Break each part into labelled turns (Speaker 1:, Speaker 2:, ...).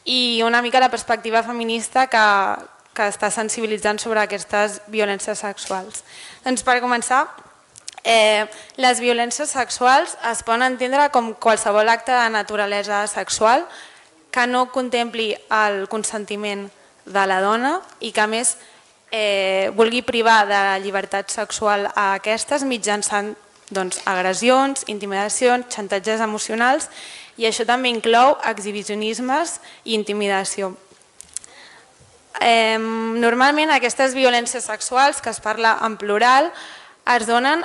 Speaker 1: i una mica la perspectiva feminista que està sensibilitzant sobre aquestes violències sexuals. Doncs per començar, les violències sexuals es poden entendre com qualsevol acte de naturalesa sexual que no contempli el consentiment de la dona i que a més vulgui privar de la llibertat sexual a aquestes mitjançant agressions, intimidacions, xantatges emocionals, i això també inclou exhibicionismes i intimidació. Normalment aquestes violències sexuals, que es parla en plural, es donen,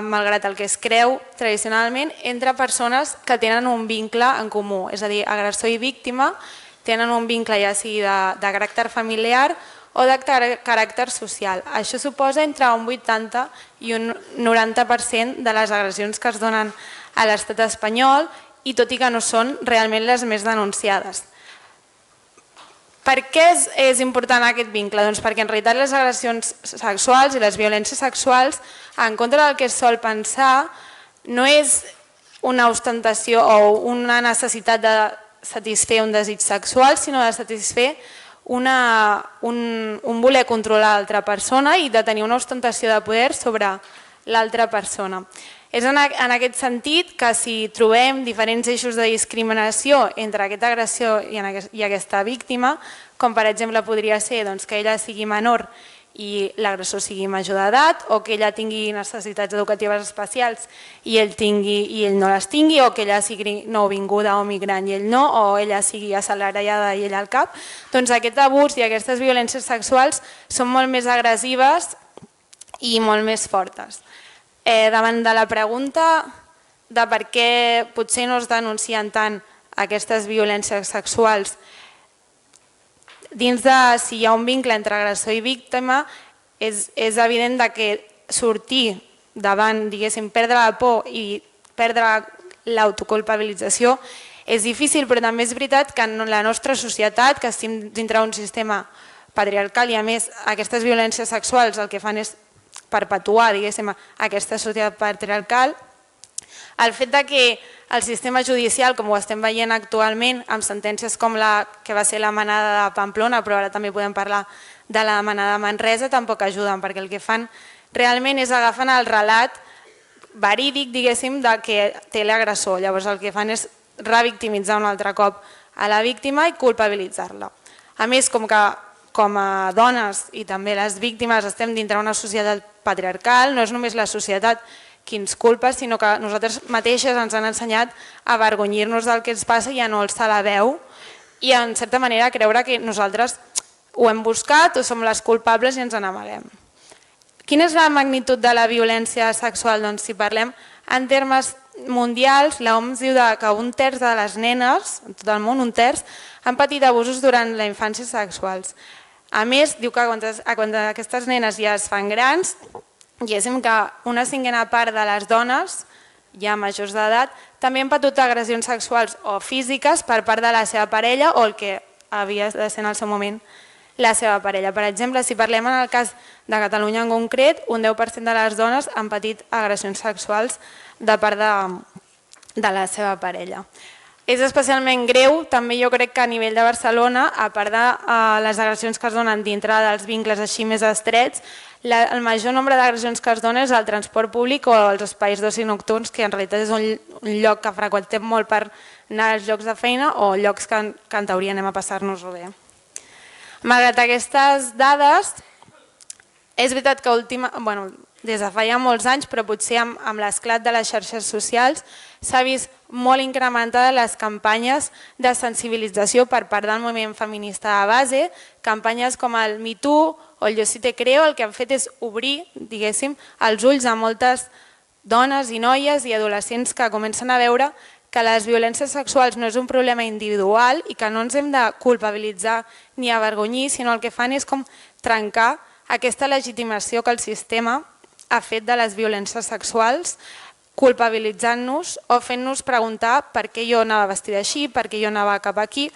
Speaker 1: malgrat el que es creu tradicionalment, entre persones que tenen un vincle en comú, és a dir, agressor i víctima tenen un vincle ja sigui de caràcter familiar o de caràcter social. Això suposa entre un 80 i un 90% de les agressions que es donen a l'estat espanyol, i tot i que no són realment les més denunciades. Per què és important aquest vincle? Doncs perquè en realitat les agressions sexuals i les violències sexuals, en contra del que es sol pensar, no és una ostentació o una necessitat de satisfer un desig sexual, sinó de satisfer un voler controlar l'altra persona i de tenir una ostentació de poder sobre l'altra persona. És en aquest sentit que si trobem diferents eixos de discriminació entre aquesta agressió i aquesta víctima, com per exemple podria ser que ella sigui menor i l'agressor sigui major d'edat, o que ella tingui necessitats educatives especials i ell no les tingui, o que ella sigui nouvinguda o migrant i ell no, o ella sigui assalariada i ell al cap, doncs aquest abús i aquestes violències sexuals són molt més agressives i molt més fortes. Davant de la pregunta de per què potser no es denuncien tant aquestes violències sexuals, dins de si hi ha un vincle entre agressor i víctima, és evident que sortir davant, diguéssim, perdre la por i perdre l'autoculpabilització és difícil, però també és veritat que en la nostra societat, que estem dintre d'un sistema patriarcal i a més aquestes violències sexuals el que fan és perpetuar, diguéssim, aquesta societat patriarcal, el fet que el sistema judicial, com ho estem veient actualment, amb sentències com la que va ser la manada de Pamplona, però ara també podem parlar de la manada de Manresa, tampoc ajuden, perquè el que fan realment és agafen el relat verídic, diguéssim, que té l'agressor. Llavors el que fan és revictimitzar un altre cop a la víctima i culpabilitzar-la. A més, com a dones i també les víctimes estem dintre d'una societat patriarcal, no és només la societat qui ens culpa, sinó que nosaltres mateixes ens han ensenyat a avergonyir-nos del que ens passa i a no alçar la veu i en certa manera creure que nosaltres ho hem buscat o som les culpables i ens n'amaguem. Quina és la magnitud de la violència sexual? Doncs si parlem en termes mundials, l'OMS diu que un terç de les nenes, en tot el món, un terç, han patit abusos durant la infància sexuals. A més, diu que quan aquestes nenes ja es fan grans, diguéssim que una cinquena part de les dones, ja majors d'edat, també han patit agressions sexuals o físiques per part de la seva parella o el que havia de ser en el seu moment la seva parella. Per exemple, si parlem en el cas de Catalunya en concret, un 10% de les dones han patit agressions sexuals de part de la seva parella. És especialment greu, també jo crec que a nivell de Barcelona, a part de les agressions que es donen dintre dels vincles així més estrets, el major nombre d'agressions que es donen és al transport públic o als espais d'oci nocturns, que en realitat és un lloc que freqüentem molt per anar als llocs de feina o llocs que en teoria anem a passar-nos-ho bé. Malgrat aquestes dades, és veritat que des de fa ja molts anys, però potser amb l'esclat de les xarxes socials, s'ha vist molt incrementada les campanyes de sensibilització per part del moviment feminista de base, campanyes com el Me Too o el Yo Sí Te Creo, el que han fet és obrir, diguéssim, els ulls a moltes dones i noies i adolescents que comencen a veure que les violències sexuals no és un problema individual i que no ens hem de culpabilitzar ni avergonyir, sinó el que fan és com trencar aquesta legitimació que el sistema ha fet de les violències sexuals, culpabilitzant-nos o fent-nos preguntar per què jo anava vestida així, per què jo anava cap aquí.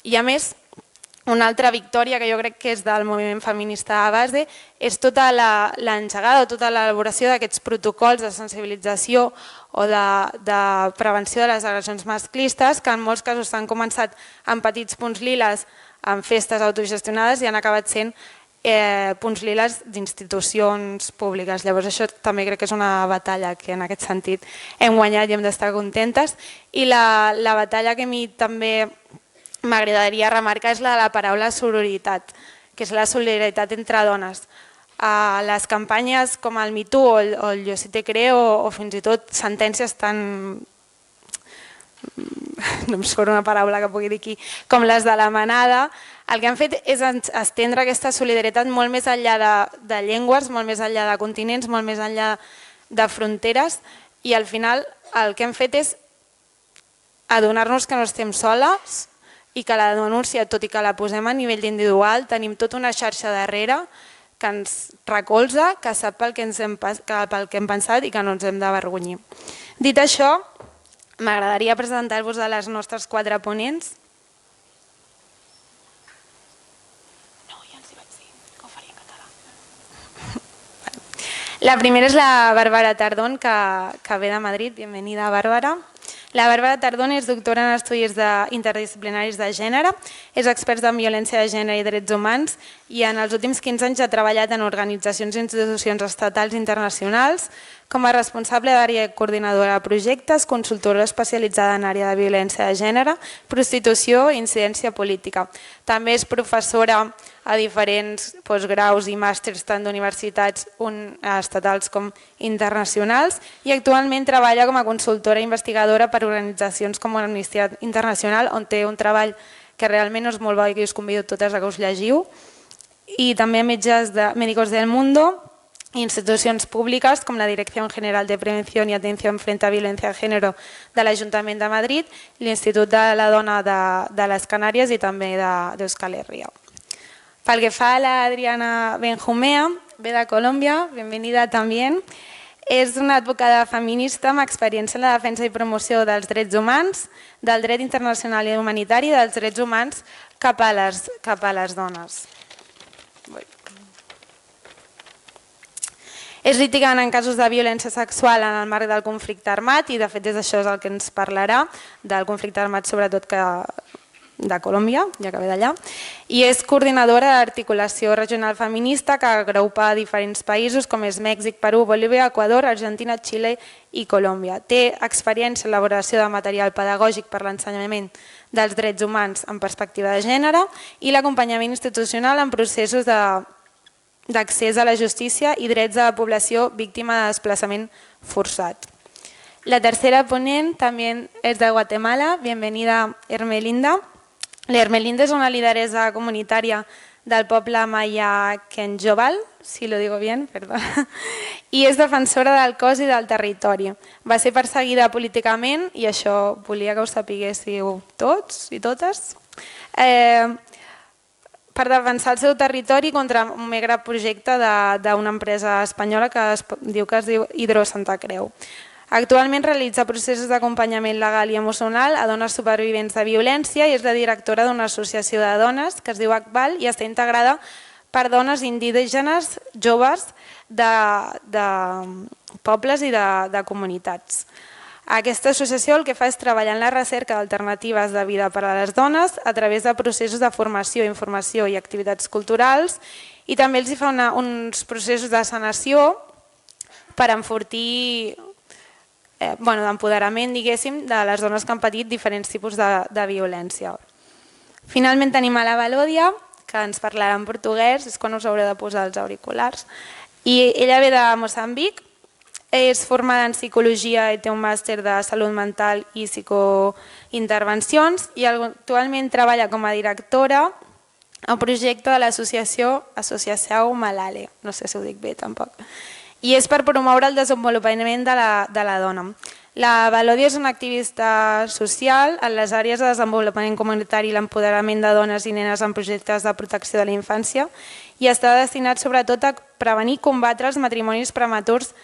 Speaker 1: I a més, Una altra victòria que jo crec que és del moviment feminista a base és tota l'engegada, tota l'elaboració d'aquests protocols de sensibilització o de prevenció de les agressions masclistes, que en molts casos s'han començat amb petits punts liles, en festes autogestionades i han acabat sent punts liles d'institucions públiques. Llavors això també crec que és una batalla que en aquest sentit hem guanyat i hem d'estar contentes. I la batalla que a mi també m'agradaria remarcar és la de la paraula sororitat, que és la solidaritat entre dones. A les campanyes com el Me Too o el Yo sí te creo o fins i tot sentències tan... no em surt una paraula que pugui dir aquí, com les de la manada, el que han fet és estendre aquesta solidaritat molt més enllà de llengües, molt més enllà de continents, molt més enllà de fronteres, i al final el que hem fet és adonar-nos que no estem soles i que la denúncia, tot i que la posem a nivell individual, tenim tota una xarxa darrere que ens recolza, que sap pel que hem pensat i que no ens hem d'avergonyir. Dit això, m'agradaria presentar-vos a les nostres 4 ponents. No, ja els hi vaig dir que ho faria en català. La primera és la Bàrbara Tardón, que ve de Madrid. Benvenida, Bàrbara. La Bàrbara Tardón és doctora en estudis interdisciplinaris de gènere, és experta en violència de gènere i drets humans i en els últims 15 anys ha treballat en organitzacions i institucions estatals i internacionals com a responsable d'àrea coordinadora de projectes, consultora especialitzada en àrea de violència de gènere, prostitució i incidència política. També és professora a diferents postgraus i màsters tant d'universitats estatals com internacionals i actualment treballa com a consultora i investigadora per organitzacions com Amnistia Internacional, on té un treball que realment és molt bo i que us convido totes a que us llegiu, i també metges de Médicos del Mundo, institucions públiques com la Dirección General de Prevención y Atención frente a Violencia de Género de l'Ajuntament de Madrid, l'Institut de la Dona de les Canàries i també d'Euskal Herria. Pel que fa a l'Adriana Benjumea, ve de Colòmbia, benvenida també. És una advocada feminista amb experiència en la defensa i promoció dels drets humans, del dret internacional i humanitari i dels drets humans cap a les dones. És litigant en casos de violència sexual en el marc del conflicte armat i de fet això és el que ens parlarà, del conflicte armat sobretot de Colòmbia, ja que ve d'allà, i és coordinadora d'articulació regional feminista que agrupa diferents països com és Mèxic, Perú, Bolívia, Equador, Argentina, Xile i Colòmbia. Té experiència en l'elaboració de material pedagògic per l'ensenyament dels drets humans en perspectiva de gènere i l'acompanyament institucional en processos d'accés a la justícia i drets de la població víctima de desplaçament forçat. La tercera ponent també és de Guatemala, benvenida Hermelinda. La Hermelinda és una lideresa comunitària del poble Maya Kenjobal, si lo digo bien, perdó, i és defensora del cos i del territori. Va ser perseguida políticament, i això volia que ho sapiguéssiu tots i totes, per defensar el seu territori contra un megre projecte d'una empresa espanyola que es diu Hidro Santa Creu. Actualment realitza processos d'acompanyament legal i emocional a dones supervivents de violència i és la directora d'una associació de dones que es diu ACBAL i està integrada per dones indígenes joves de pobles i de comunitats. Aquesta associació el que fa és treballar en la recerca d'alternatives de vida per a les dones a través de processos de formació, informació i activitats culturals i també els fa uns processos de sanació per enfortir d'empoderament, diguéssim, de les dones que han patit diferents tipus de violència. Finalment tenim a la Valòdia, que ens parlarà en portuguès, és quan us haureu de posar els auriculars, i ella ve de Moçambic, és formada en psicologia i té un màster de salut mental i psicointervencions i actualment treballa com a directora al projecte de l'associació Malale, no sé si ho dic bé tampoc, i és per promoure el desenvolupament de la dona. La Valòdia és una activista social en les àrees de desenvolupament comunitari i l'empoderament de dones i nenes en projectes de protecció de la infància i està destinat sobretot a prevenir i combatre els matrimonis prematurs,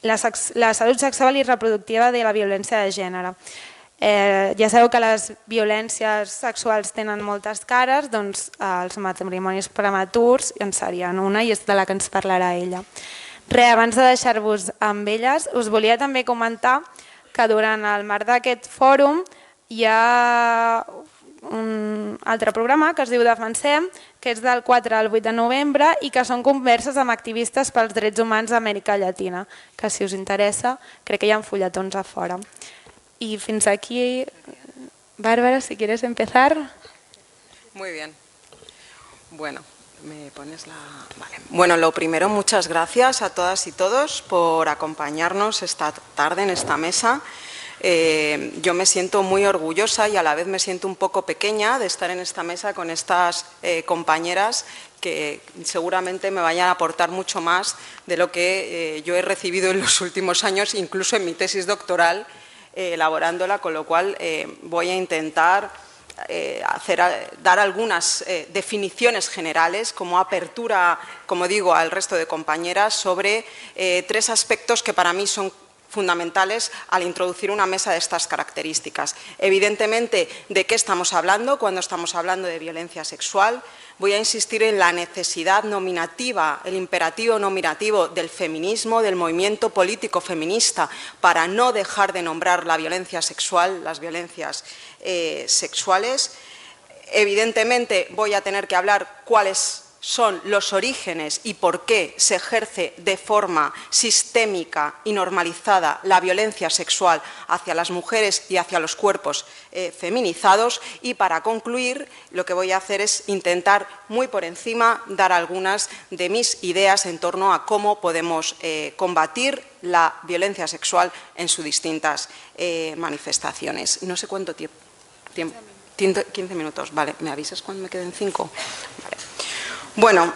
Speaker 1: la salut sexual i reproductiva de la violència de gènere. Ja sabeu que les violències sexuals tenen moltes cares, doncs els matrimonis prematurs en serien una i és de la que ens parlarà ella. Abans de deixar-vos amb elles, us volia també comentar que durant el marc d'aquest fòrum hi ha un altre programa que es diu Defensem, que és del 4 al 8 de novembre i que són converses amb activistes pels drets humans d'Amèrica Llatina, que si us interessa, crec que hi ha fulletons a fora. Y fins aquí, Bárbara, si quieres empezar.
Speaker 2: Muy bien. Bueno, ¿me pones la...? Vale. Bueno, lo primero, muchas gracias a todas y todos por acompañarnos esta tarde en esta mesa. Yo me siento muy orgullosa y a la vez me siento un poco pequeña de estar en esta mesa con estas compañeras que seguramente me vayan a aportar mucho más de lo que yo he recibido en los últimos años, incluso en mi tesis doctoral, elaborándola, con lo cual voy a intentar dar algunas definiciones generales como apertura, como digo, al resto de compañeras sobre tres aspectos que para mí son fundamentales al introducir una mesa de estas características. Evidentemente, ¿de qué estamos hablando cuando estamos hablando de violencia sexual? Voy a insistir en la necesidad nominativa, el imperativo nominativo del feminismo, del movimiento político feminista, para no dejar de nombrar la violencia sexual, las violencias sexuales. Evidentemente, voy a tener que hablar cuáles son los orígenes y por qué se ejerce de forma sistémica y normalizada la violencia sexual hacia las mujeres y hacia los cuerpos feminizados. Y para concluir, lo que voy a hacer es intentar muy por encima dar algunas de mis ideas en torno a cómo podemos combatir la violencia sexual en sus distintas manifestaciones. No sé cuánto tiempo. 15 minutos. Vale, ¿me avisas cuando me queden 5? Vale. Bueno,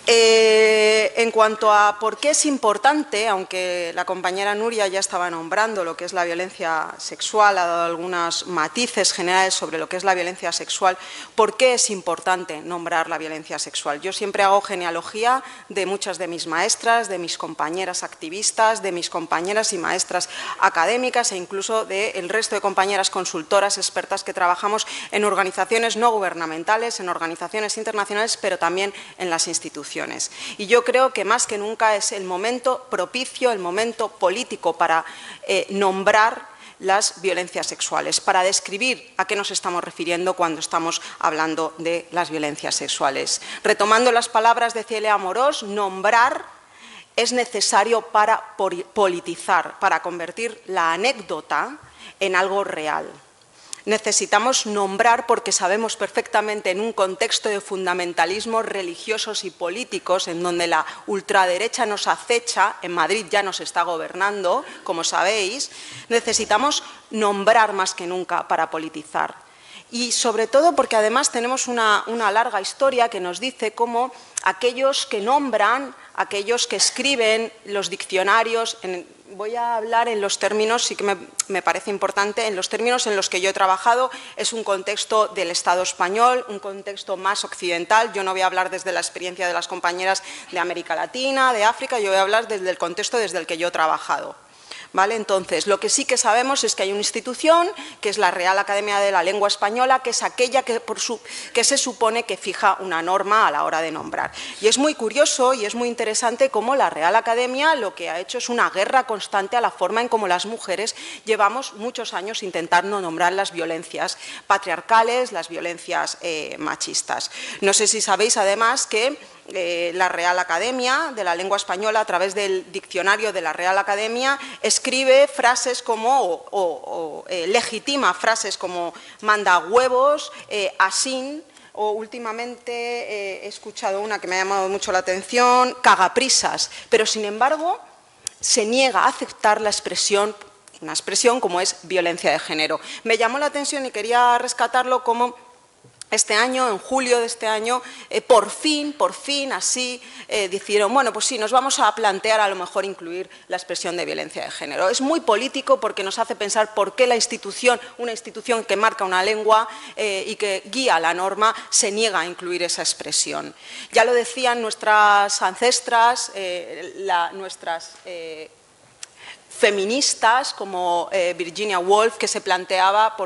Speaker 2: en cuanto a por qué es importante, aunque la compañera Nuria ya estaba nombrando lo que es la violencia sexual, ha dado algunos matices generales sobre lo que es la violencia sexual, ¿por qué es importante nombrar la violencia sexual? Yo siempre hago genealogía de muchas de mis maestras, de mis compañeras activistas, de mis compañeras y maestras académicas e incluso del resto de compañeras consultoras, expertas que trabajamos en organizaciones no gubernamentales, en organizaciones internacionales, pero también en las instituciones. Y yo creo que más que nunca es el momento propicio, el momento político para nombrar las violencias sexuales, para describir a qué nos estamos refiriendo cuando estamos hablando de las violencias sexuales. Retomando las palabras de Celia Amorós, nombrar es necesario para politizar, para convertir la anécdota en algo real. Necesitamos nombrar porque sabemos perfectamente en un contexto de fundamentalismos religiosos y políticos en donde la ultraderecha nos acecha, en Madrid ya nos está gobernando, como sabéis, necesitamos nombrar más que nunca para politizar. Y sobre todo porque además tenemos una larga historia que nos dice cómo aquellos que nombran, aquellos que escriben los diccionarios, voy a hablar en los términos, sí que me parece importante, en los términos en los que yo he trabajado, es un contexto del Estado español, un contexto más occidental. Yo no voy a hablar desde la experiencia de las compañeras de América Latina, de África, yo voy a hablar desde el contexto desde el que yo he trabajado. ¿Vale? Entonces, lo que sí que sabemos es que hay una institución, que es la Real Academia de la Lengua Española, que es aquella que se supone que fija una norma a la hora de nombrar. Y es muy curioso y es muy interesante cómo la Real Academia lo que ha hecho es una guerra constante a la forma en cómo las mujeres llevamos muchos años intentando nombrar las violencias patriarcales, las violencias machistas. No sé si sabéis además que la Real Academia de la Lengua Española, a través del diccionario de la Real Academia, escribe frases como, legitima frases como manda huevos, asín, o últimamente he escuchado una que me ha llamado mucho la atención, cagaprisas, pero sin embargo se niega a aceptar la expresión, una expresión como es violencia de género. Me llamó la atención y quería rescatarlo como este año, en julio de este año, por fin, así, dijeron, bueno, pues sí, nos vamos a plantear a lo mejor incluir la expresión de violencia de género. Es muy político porque nos hace pensar por qué la institución, una institución que marca una lengua y que guía la norma, se niega a incluir esa expresión. Ya lo decían nuestras ancestras, nuestras feministas como Virginia Woolf, que se planteaba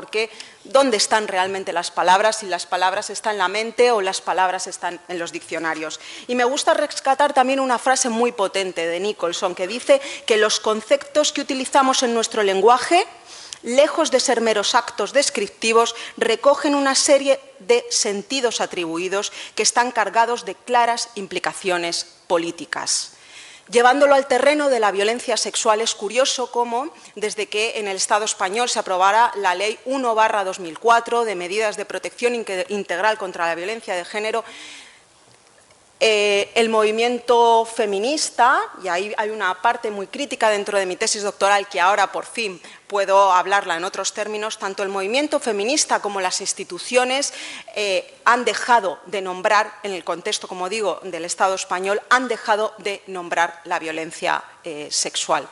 Speaker 2: dónde están realmente las palabras, si las palabras están en la mente o las palabras están en los diccionarios. Y me gusta rescatar también una frase muy potente de Nicholson, que dice que los conceptos que utilizamos en nuestro lenguaje, lejos de ser meros actos descriptivos, recogen una serie de sentidos atribuidos que están cargados de claras implicaciones políticas. Llevándolo al terreno de la violencia sexual, es curioso cómo, desde que en el Estado español se aprobara la Ley 1/2004 de medidas de protección integral contra la violencia de género, el movimiento feminista, y ahí hay una parte muy crítica dentro de mi tesis doctoral que ahora por fin puedo hablarla en otros términos, tanto el movimiento feminista como las instituciones han dejado de nombrar, en el contexto, como digo, del Estado español, han dejado de nombrar la violencia sexual.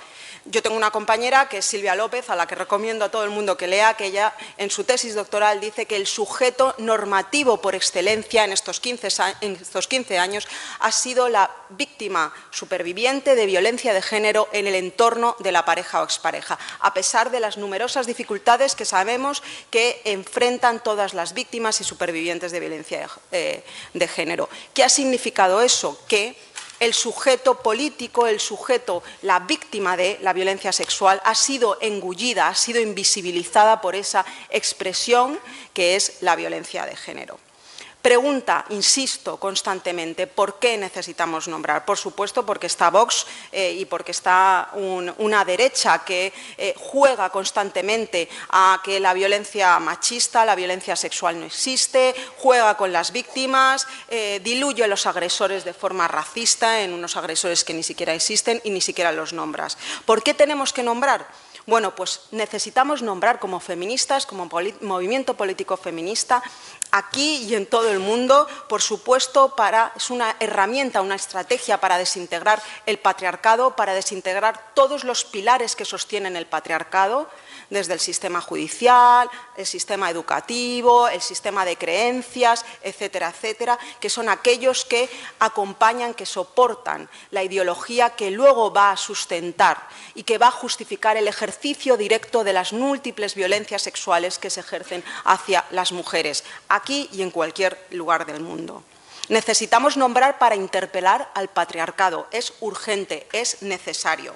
Speaker 2: Yo tengo una compañera que es Silvia López, a la que recomiendo a todo el mundo que lea, que ella en su tesis doctoral dice que el sujeto normativo por excelencia en estos 15 años ha sido la víctima superviviente de violencia de género en el entorno de la pareja o expareja, a pesar de las numerosas dificultades que sabemos que enfrentan todas las víctimas y supervivientes de violencia de género. ¿Qué ha significado eso? Que el sujeto político, la víctima de la violencia sexual ha sido engullida, ha sido invisibilizada por esa expresión que es la violencia de género. Pregunta, insisto constantemente, ¿por qué necesitamos nombrar? Por supuesto, porque está Vox y porque está una derecha que juega constantemente a que la violencia machista, la violencia sexual no existe, juega con las víctimas, diluye a los agresores de forma racista en unos agresores que ni siquiera existen y ni siquiera los nombras. ¿Por qué tenemos que nombrar? Bueno, pues necesitamos nombrar como feministas, como movimiento político feminista, aquí y en todo el mundo, por supuesto, es una herramienta, una estrategia para desintegrar el patriarcado, para desintegrar todos los pilares que sostienen el patriarcado, desde el sistema judicial, el sistema educativo, el sistema de creencias, etcétera, etcétera, que son aquellos que acompañan, que soportan la ideología que luego va a sustentar y que va a justificar el ejercicio directo de las múltiples violencias sexuales que se ejercen hacia las mujeres, aquí y en cualquier lugar del mundo. Necesitamos nombrar para interpelar al patriarcado, es urgente, es necesario.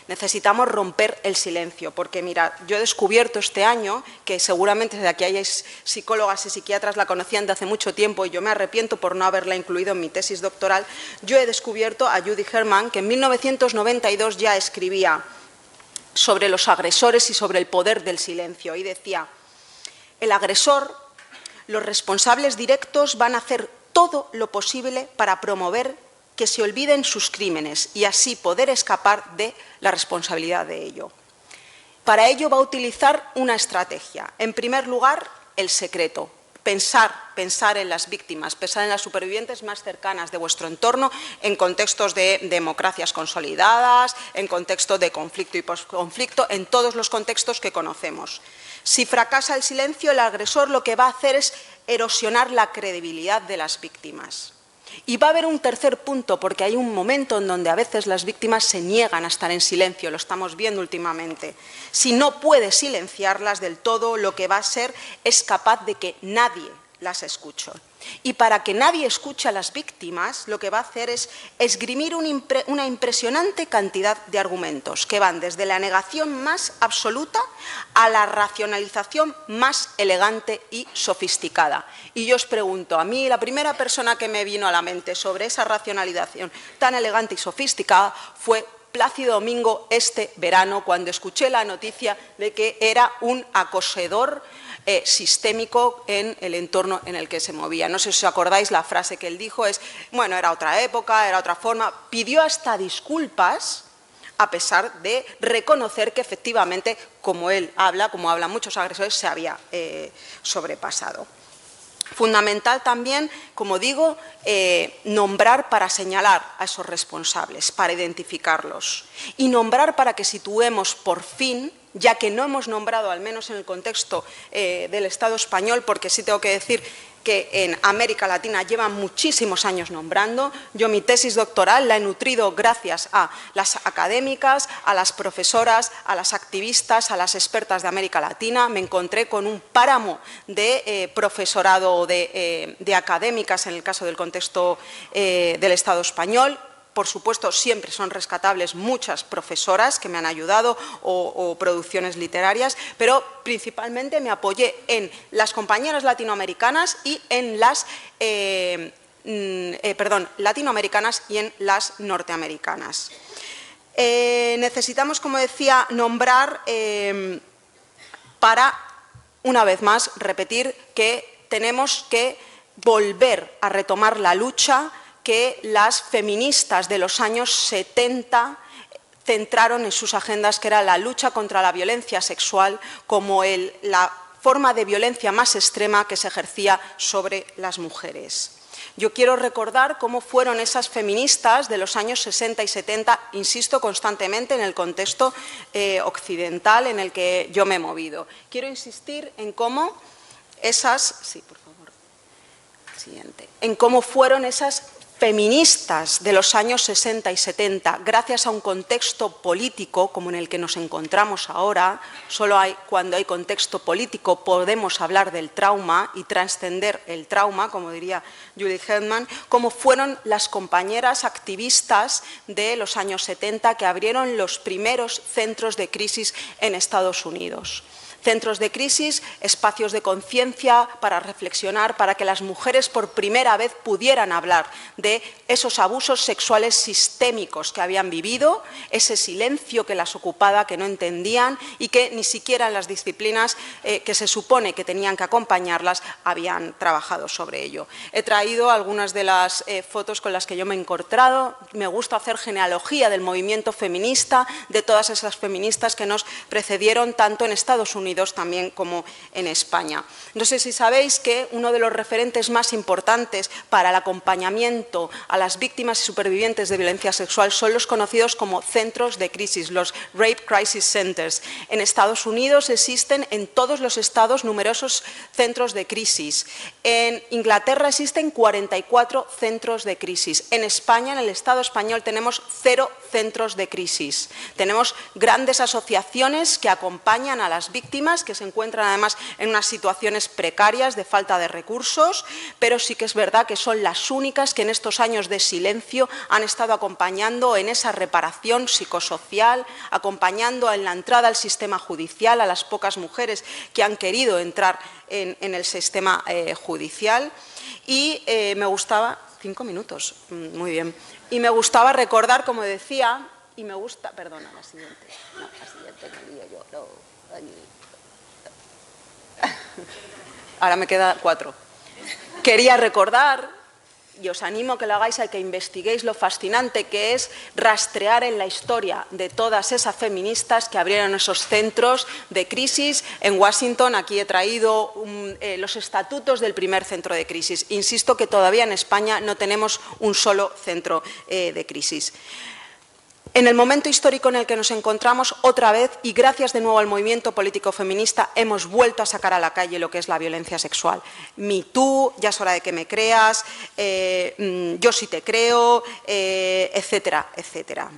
Speaker 2: Necesitamos romper el silencio, porque mira, yo he descubierto este año, que seguramente desde aquí hay psicólogas y psiquiatras la conocían de hace mucho tiempo y yo me arrepiento por no haberla incluido en mi tesis doctoral, yo he descubierto a Judy Herman, que en 1992 ya escribía sobre los agresores y sobre el poder del silencio y decía: el agresor, los responsables directos van a hacer todo lo posible para promover que se olviden sus crímenes y así poder escapar de la responsabilidad de ello. Para ello va a utilizar una estrategia. En primer lugar, el secreto. Pensar en las víctimas, pensar en las supervivientes más cercanas de vuestro entorno en contextos de democracias consolidadas, en contexto de conflicto y posconflicto, en todos los contextos que conocemos. Si fracasa el silencio, el agresor lo que va a hacer es erosionar la credibilidad de las víctimas. Y va a haber un tercer punto, porque hay un momento en donde a veces las víctimas se niegan a estar en silencio, lo estamos viendo últimamente. Si no puede silenciarlas del todo, lo que va a ser es capaz de que nadie las escuche. Y para que nadie escuche a las víctimas, lo que va a hacer es esgrimir una impresionante cantidad de argumentos que van desde la negación más absoluta a la racionalización más elegante y sofisticada. Y yo os pregunto, a mí la primera persona que me vino a la mente sobre esa racionalización tan elegante y sofisticada fue Plácido Domingo este verano, cuando escuché la noticia de que era un acosador sistémico en el entorno en el que se movía. No sé si os acordáis, la frase que él dijo es, bueno, era otra época, era otra forma. Pidió hasta disculpas a pesar de reconocer que efectivamente, como él habla, como hablan muchos agresores, se había sobrepasado. Fundamental también, como digo, nombrar para señalar a esos responsables, para identificarlos y nombrar para que situemos por fin ya que no hemos nombrado, al menos en el contexto del Estado español, porque sí tengo que decir que en América Latina llevan muchísimos años nombrando. Yo mi tesis doctoral la he nutrido gracias a las académicas, a las profesoras, a las activistas, a las expertas de América Latina. Me encontré con un páramo de profesorado o de académicas en el caso del contexto del Estado español. Por supuesto, siempre son rescatables muchas profesoras que me han ayudado o producciones literarias, pero principalmente me apoyé en las compañeras latinoamericanas y en las latinoamericanas y en las norteamericanas. Necesitamos, como decía, nombrar para, una vez más, repetir que tenemos que volver a retomar la lucha que las feministas de los años 70 centraron en sus agendas, que era la lucha contra la violencia sexual como la forma de violencia más extrema que se ejercía sobre las mujeres. Yo quiero recordar cómo fueron esas feministas de los años 60 y 70, insisto constantemente en el contexto occidental en el que yo me he movido. Quiero insistir en cómo en cómo fueron esas feministas de los años 60 y 70, gracias a un contexto político como en el que nos encontramos ahora. Cuando hay contexto político podemos hablar del trauma y trascender el trauma, como diría Judy Hedman, como fueron las compañeras activistas de los años 70 que abrieron los primeros centros de crisis en Estados Unidos. Centros de crisis, espacios de conciencia para reflexionar, para que las mujeres por primera vez pudieran hablar de esos abusos sexuales sistémicos que habían vivido, ese silencio que las ocupaba, que no entendían y que ni siquiera en las disciplinas que se supone que tenían que acompañarlas habían trabajado sobre ello. He traído algunas de las fotos con las que yo me he encontrado. Me gusta hacer genealogía del movimiento feminista, de todas esas feministas que nos precedieron tanto en Estados Unidos también como en España. No sé si sabéis que uno de los referentes más importantes para el acompañamiento a las víctimas y supervivientes de violencia sexual son los conocidos como centros de crisis, los Rape Crisis Centers. En Estados Unidos existen en todos los estados numerosos centros de crisis. En Inglaterra existen 44 centros de crisis. En España, en el Estado español, tenemos 0 centros de crisis. Tenemos grandes asociaciones que acompañan a las víctimas, que se encuentran además en unas situaciones precarias de falta de recursos, pero sí que es verdad que son las únicas que en estos años de silencio han estado acompañando en esa reparación psicosocial, acompañando en la entrada al sistema judicial a las pocas mujeres que han querido entrar en el sistema judicial. Y me gustaba... 5 minutos, muy bien. Y me gustaba recordar, como decía, y me gusta... Perdona, la siguiente. No, la siguiente me lío yo. No, ahora me queda 4. Quería recordar, y os animo a que lo hagáis, a que investiguéis lo fascinante que es rastrear en la historia de todas esas feministas que abrieron esos centros de crisis. En Washington, aquí he traído los estatutos del primer centro de crisis. Insisto que todavía en España no tenemos un solo centro de crisis. En el momento histórico en el que nos encontramos, otra vez, y gracias de nuevo al movimiento político feminista, hemos vuelto a sacar a la calle lo que es la violencia sexual. Me Too, ya es hora de que me creas, yo sí te creo, etcétera, etcétera.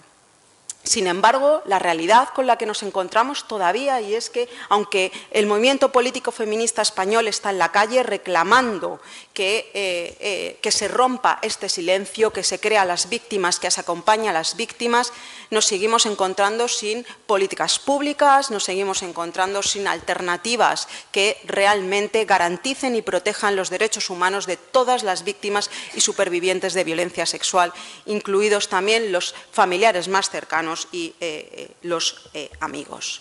Speaker 2: Sin embargo, la realidad con la que nos encontramos todavía, y es que, aunque el movimiento político feminista español está en la calle reclamando que se rompa este silencio, que se crea a las víctimas, que se acompañe a las víctimas, nos seguimos encontrando sin políticas públicas, nos seguimos encontrando sin alternativas que realmente garanticen y protejan los derechos humanos de todas las víctimas y supervivientes de violencia sexual, incluidos también los familiares más cercanos y los amigos.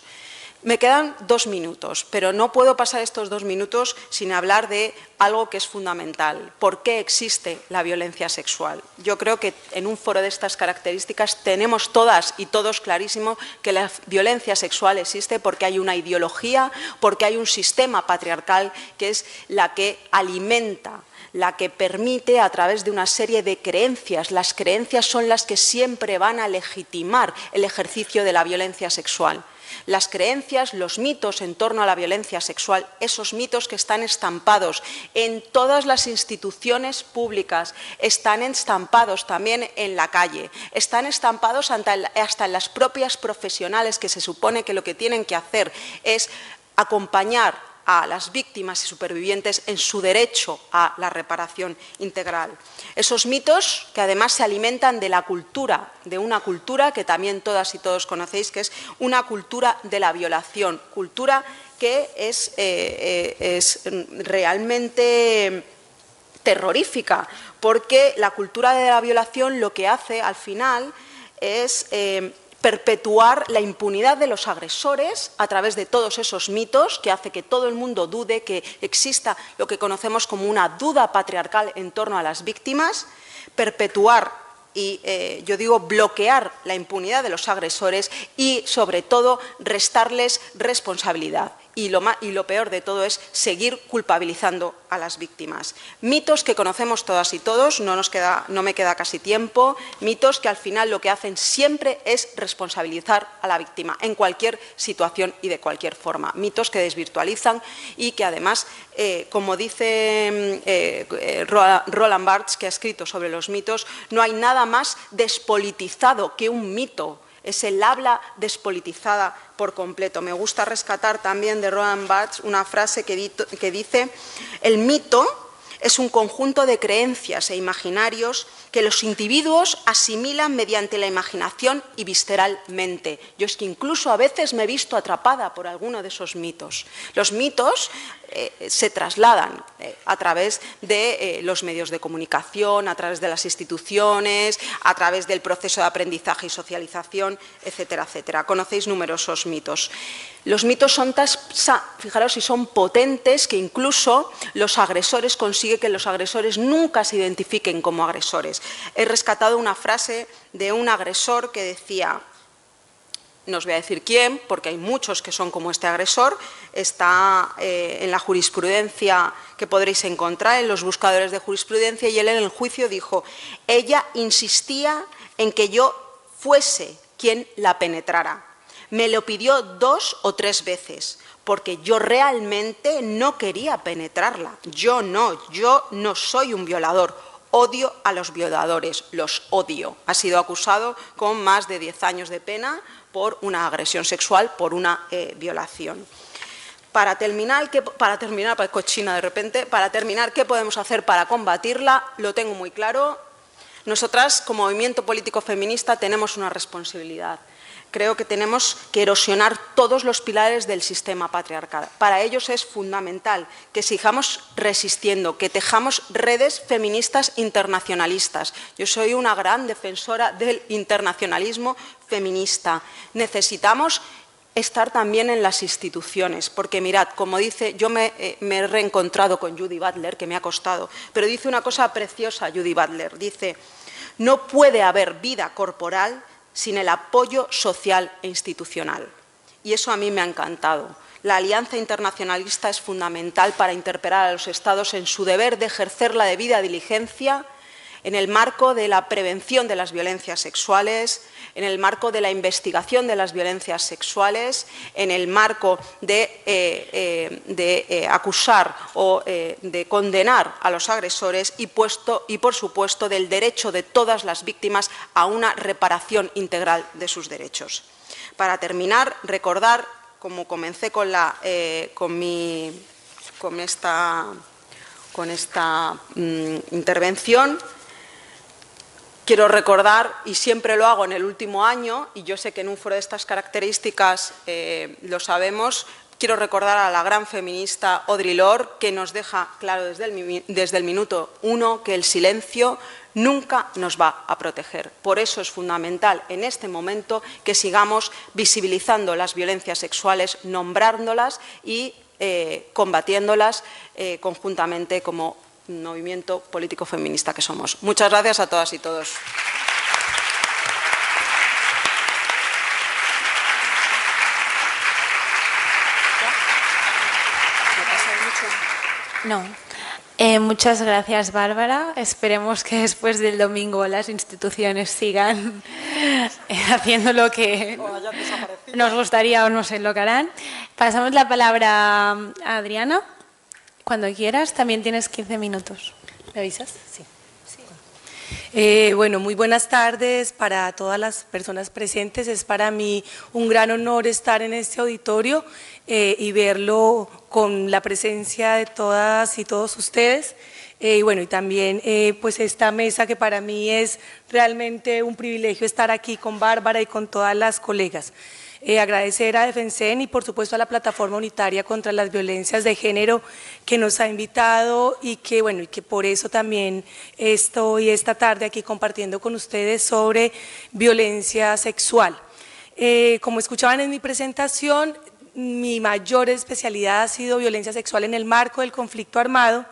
Speaker 2: Me quedan 2 minutos, pero no puedo pasar estos 2 minutos sin hablar de algo que es fundamental. ¿Por qué existe la violencia sexual? Yo creo que en un foro de estas características tenemos todas y todos clarísimo que la violencia sexual existe porque hay una ideología, porque hay un sistema patriarcal que es la que alimenta, la que permite a través de una serie de creencias. Las creencias son las que siempre van a legitimar el ejercicio de la violencia sexual. Las creencias, los mitos en torno a la violencia sexual, esos mitos que están estampados en todas las instituciones públicas, están estampados también en la calle, están estampados hasta en las propias profesionales que se supone que lo que tienen que hacer es acompañar a las víctimas y supervivientes en su derecho a la reparación integral. Esos mitos que además se alimentan de la cultura, de una cultura que también todas y todos conocéis, que es una cultura de la violación, cultura que es realmente terrorífica, porque la cultura de la violación lo que hace al final es perpetuar la impunidad de los agresores a través de todos esos mitos que hace que todo el mundo dude, que exista lo que conocemos como una duda patriarcal en torno a las víctimas, perpetuar y, yo digo, bloquear la impunidad de los agresores y, sobre todo, restarles responsabilidad. Y lo peor de todo es seguir culpabilizando a las víctimas. Mitos que conocemos todas y todos, no me queda casi tiempo, mitos que al final lo que hacen siempre es responsabilizar a la víctima en cualquier situación y de cualquier forma. Mitos que desvirtualizan y que además, como dice Roland Barthes, que ha escrito sobre los mitos, no hay nada más despolitizado que un mito. Es el habla despolitizada por completo. Me gusta rescatar también de Roland Barthes una frase que dice: el mito es un conjunto de creencias e imaginarios que los individuos asimilan mediante la imaginación y visceralmente. Yo es que incluso a veces me he visto atrapada por alguno de esos mitos. Los mitos se trasladan a través de los medios de comunicación, a través de las instituciones, a través del proceso de aprendizaje y socialización, etcétera, etcétera. Conocéis numerosos mitos. Los mitos son fijaros si son potentes, que incluso los agresores consiguen que los agresores nunca se identifiquen como agresores. He rescatado una frase de un agresor que decía, no os voy a decir quién, porque hay muchos que son como este agresor, está en la jurisprudencia que podréis encontrar, en los buscadores de jurisprudencia, y él en el juicio dijo: ella insistía en que yo fuese quien la penetrara. Me lo pidió 2 o 3 veces, porque yo realmente no quería penetrarla. Yo no soy un violador. Odio a los violadores, los odio. Ha sido acusado con más de 10 años de pena por una agresión sexual, por una violación. Para terminar, cochina de repente, para terminar, ¿qué podemos hacer para combatirla? Lo tengo muy claro. Nosotras, como movimiento político feminista, tenemos una responsabilidad. Creo que tenemos que erosionar todos los pilares del sistema patriarcal. Para ellos es fundamental que sigamos resistiendo, que tejamos redes feministas internacionalistas. Yo soy una gran defensora del internacionalismo feminista. Necesitamos estar también en las instituciones, porque mirad, como dice, yo me he reencontrado con Judy Butler, que me ha costado, pero dice una cosa preciosa Judy Butler, dice: no puede haber vida corporal sin el apoyo social e institucional. Y eso a mí me ha encantado. La alianza internacionalista es fundamental para interpelar a los Estados en su deber de ejercer la debida diligencia en el marco de la prevención de las violencias sexuales, en el marco de la investigación de las violencias sexuales, en el marco de acusar o de condenar a los agresores y, por supuesto, del derecho de todas las víctimas a una reparación integral de sus derechos. Para terminar, recordar, como comencé con esta intervención, quiero recordar, y siempre lo hago en el último año, y yo sé que en un foro de estas características lo sabemos, quiero recordar a la gran feminista Audre Lorde, que nos deja claro desde el minuto 1 que el silencio nunca nos va a proteger. Por eso es fundamental en este momento que sigamos visibilizando las violencias sexuales, nombrándolas y combatiéndolas conjuntamente como movimiento político feminista que somos. Muchas gracias a todas y todos.
Speaker 1: No. Muchas gracias, Bárbara. Esperemos que después del domingo las instituciones sigan haciendo lo que... nos gustaría o no sé lo que harán. Pasamos la palabra a Adriana. Cuando quieras, también tienes 15 minutos.
Speaker 3: ¿Me avisas? Sí. Bueno, muy buenas tardes para todas las personas presentes. Es para mí un gran honor estar en este auditorio y verlo con la presencia de todas y todos ustedes. Y bueno, y también pues esta mesa que para mí es realmente un privilegio estar aquí con Bárbara y con todas las colegas. Agradecer a Defensen y por supuesto a la Plataforma Unitaria contra las Violencias de Género que nos ha invitado y que, bueno, y que por eso también estoy esta tarde aquí compartiendo con ustedes sobre violencia sexual. Como escuchaban en mi presentación, mi mayor especialidad ha sido violencia sexual en el marco del conflicto armado.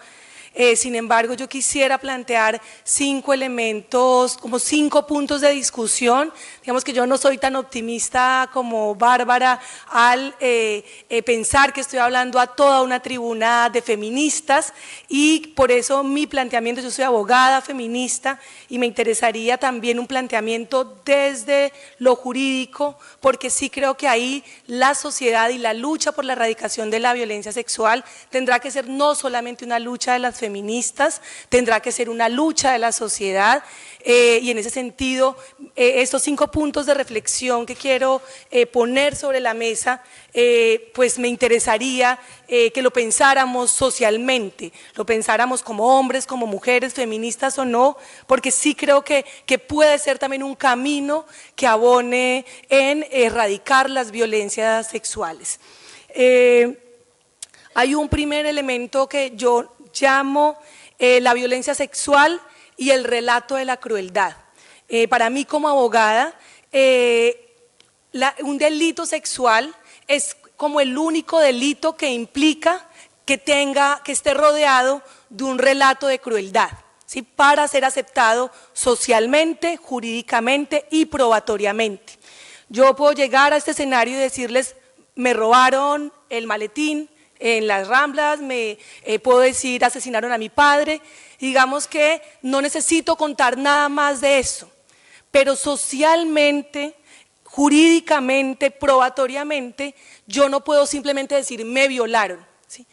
Speaker 3: Sin embargo, yo quisiera plantear 5 elementos, como 5 puntos de discusión. Digamos que yo no soy tan optimista como Bárbara al pensar que estoy hablando a toda una tribuna de feministas y por eso mi planteamiento, yo soy abogada feminista y me interesaría también un planteamiento desde lo jurídico, porque sí creo que ahí la sociedad y la lucha por la erradicación de la violencia sexual tendrá que ser no solamente una lucha de las feministas, tendrá que ser una lucha de la sociedad y en ese sentido estos 5 puntos de reflexión que quiero poner sobre la mesa pues me interesaría que lo pensáramos socialmente, lo pensáramos como hombres, como mujeres, feministas o no, porque sí creo que puede ser también un camino que abone en erradicar las violencias sexuales. Hay un primer elemento que yo llamo la violencia sexual y el relato de la crueldad. Para mí como abogada, un delito sexual es como el único delito que implica que esté rodeado de un relato de crueldad, ¿sí? Para ser aceptado socialmente, jurídicamente y probatoriamente. Yo puedo llegar a este escenario y decirles, me robaron el maletín en las Ramblas, puedo decir asesinaron a mi padre, digamos que no necesito contar nada más de eso, pero socialmente, jurídicamente, probatoriamente, yo no puedo simplemente decir me violaron, ¿sí?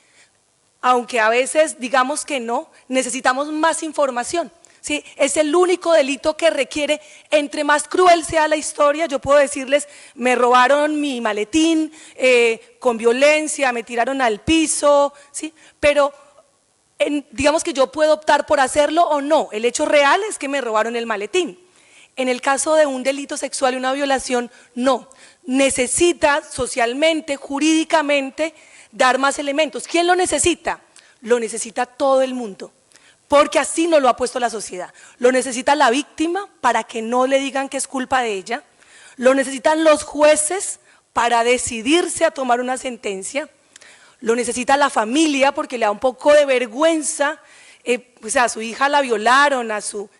Speaker 3: Aunque a veces digamos que no, necesitamos más información. ¿Sí? Es el único delito que requiere, entre más cruel sea la historia, yo puedo decirles, me robaron mi maletín con violencia, me tiraron al piso, ¿sí? Pero digamos que yo puedo optar por hacerlo o no, el hecho real es que me robaron el maletín. En el caso de un delito sexual y una violación, no, necesita socialmente, jurídicamente, dar más elementos. ¿Quién lo necesita? Lo necesita todo el mundo. Porque así nos lo ha puesto la sociedad. Lo necesita la víctima para que no le digan que es culpa de ella, lo necesitan los jueces para decidirse a tomar una sentencia, lo necesita la familia porque le da un poco de vergüenza, pues a su hija la violaron,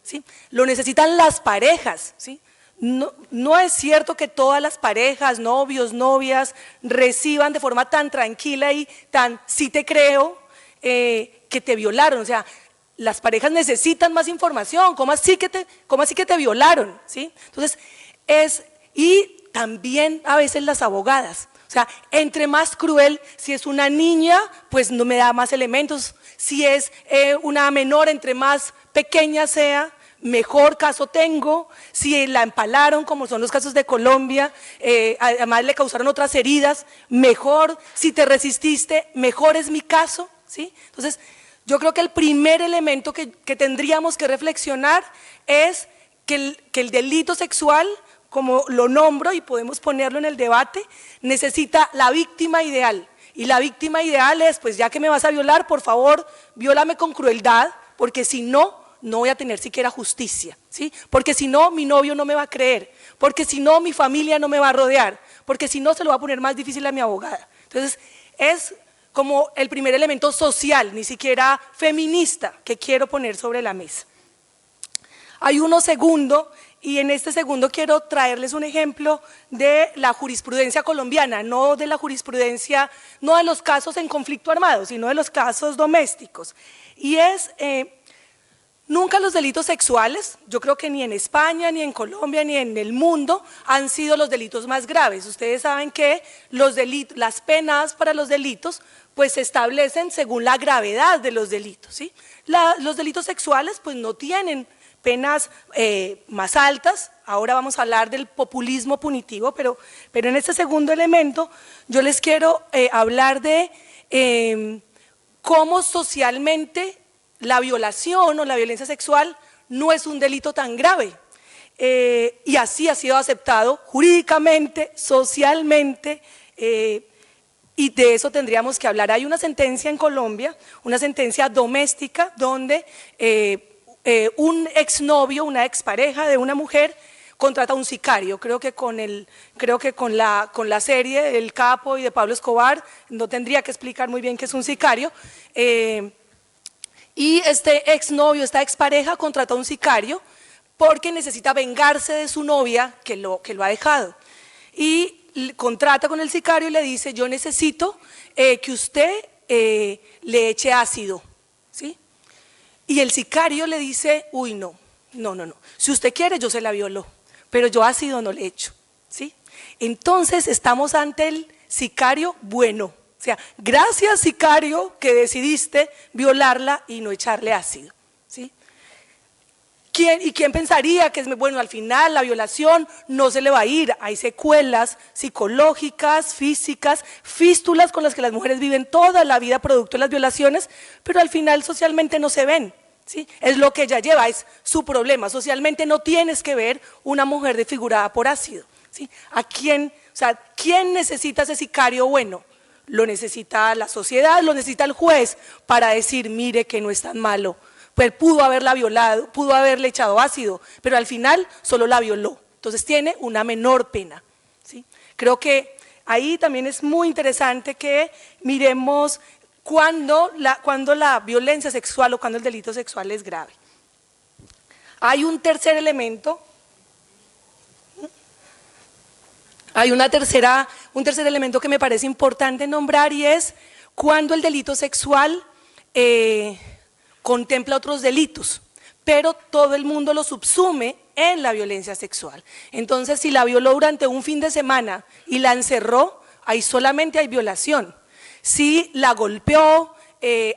Speaker 3: ¿sí? Lo necesitan las parejas, ¿sí? No es cierto que todas las parejas, novios, novias, reciban de forma tan tranquila y tan, sí te creo, que te violaron, o sea, las parejas necesitan más información, ¿cómo así que te violaron? ¿Sí? Entonces, y también a veces las abogadas, o sea, entre más cruel, si es una niña, pues no me da más elementos, si es una menor, entre más pequeña sea, mejor caso tengo, si la empalaron, como son los casos de Colombia, además le causaron otras heridas, mejor, si te resististe, mejor es mi caso, ¿sí? Entonces, yo creo que el primer elemento que tendríamos que reflexionar es que el delito sexual, como lo nombro y podemos ponerlo en el debate, necesita la víctima ideal. Y la víctima ideal es, pues ya que me vas a violar, por favor, viólame con crueldad, porque si no, no voy a tener siquiera justicia, ¿sí? Porque si no, mi novio no me va a creer, porque si no, mi familia no me va a rodear, porque si no, se lo va a poner más difícil a mi abogada. Entonces, es como el primer elemento social, ni siquiera feminista, que quiero poner sobre la mesa. Hay uno segundo, y en este segundo quiero traerles un ejemplo de la jurisprudencia colombiana, no de la jurisprudencia, no de los casos en conflicto armado, sino de los casos domésticos. Y es, Nunca los delitos sexuales, yo creo que ni en España, ni en Colombia, ni en el mundo, han sido los delitos más graves. Ustedes saben que las penas para los delitos pues se establecen según la gravedad de los delitos, ¿sí? Los delitos sexuales pues no tienen penas más altas. Ahora vamos a hablar del populismo punitivo, pero en este segundo elemento yo les quiero hablar de cómo socialmente la violación o la violencia sexual no es un delito tan grave, y así ha sido aceptado jurídicamente, socialmente, y de eso tendríamos que hablar. Hay una sentencia en Colombia, una sentencia doméstica, donde un exnovio, una expareja de una mujer contrata a un sicario. Creo que con la serie El Capo y de Pablo Escobar no tendría que explicar muy bien qué es un sicario. Y este exnovio, esta expareja, contrató a un sicario porque necesita vengarse de su novia que lo ha dejado. Y contrata con el sicario y le dice: yo necesito que usted le eche ácido, ¿sí? Y el sicario le dice: uy, no, si usted quiere yo se la violo, pero yo ácido no le echo, ¿sí? Entonces estamos ante el sicario bueno. O sea, gracias sicario que decidiste violarla y no echarle ácido, ¿sí? ¿Quién pensaría que bueno, al final la violación no se le va a ir? Hay secuelas psicológicas, físicas, fístulas con las que las mujeres viven toda la vida producto de las violaciones, pero al final socialmente no se ven, ¿sí? Es lo que ella lleva, es su problema. Socialmente no tienes que ver una mujer desfigurada por ácido, ¿sí? ¿Quién necesita ese sicario bueno? Lo necesita la sociedad, lo necesita el juez para decir: mire que no es tan malo, pues pudo haberla violado, pudo haberle echado ácido, pero al final solo la violó, entonces tiene una menor pena, ¿sí? Creo que ahí también es muy interesante que miremos cuando la violencia sexual o cuando el delito sexual es grave. Hay un tercer elemento. Hay un tercer elemento que me parece importante nombrar, y es cuando el delito sexual contempla otros delitos, pero todo el mundo lo subsume en la violencia sexual. Entonces, si la violó durante un fin de semana y la encerró, ahí solamente hay violación. Si la golpeó,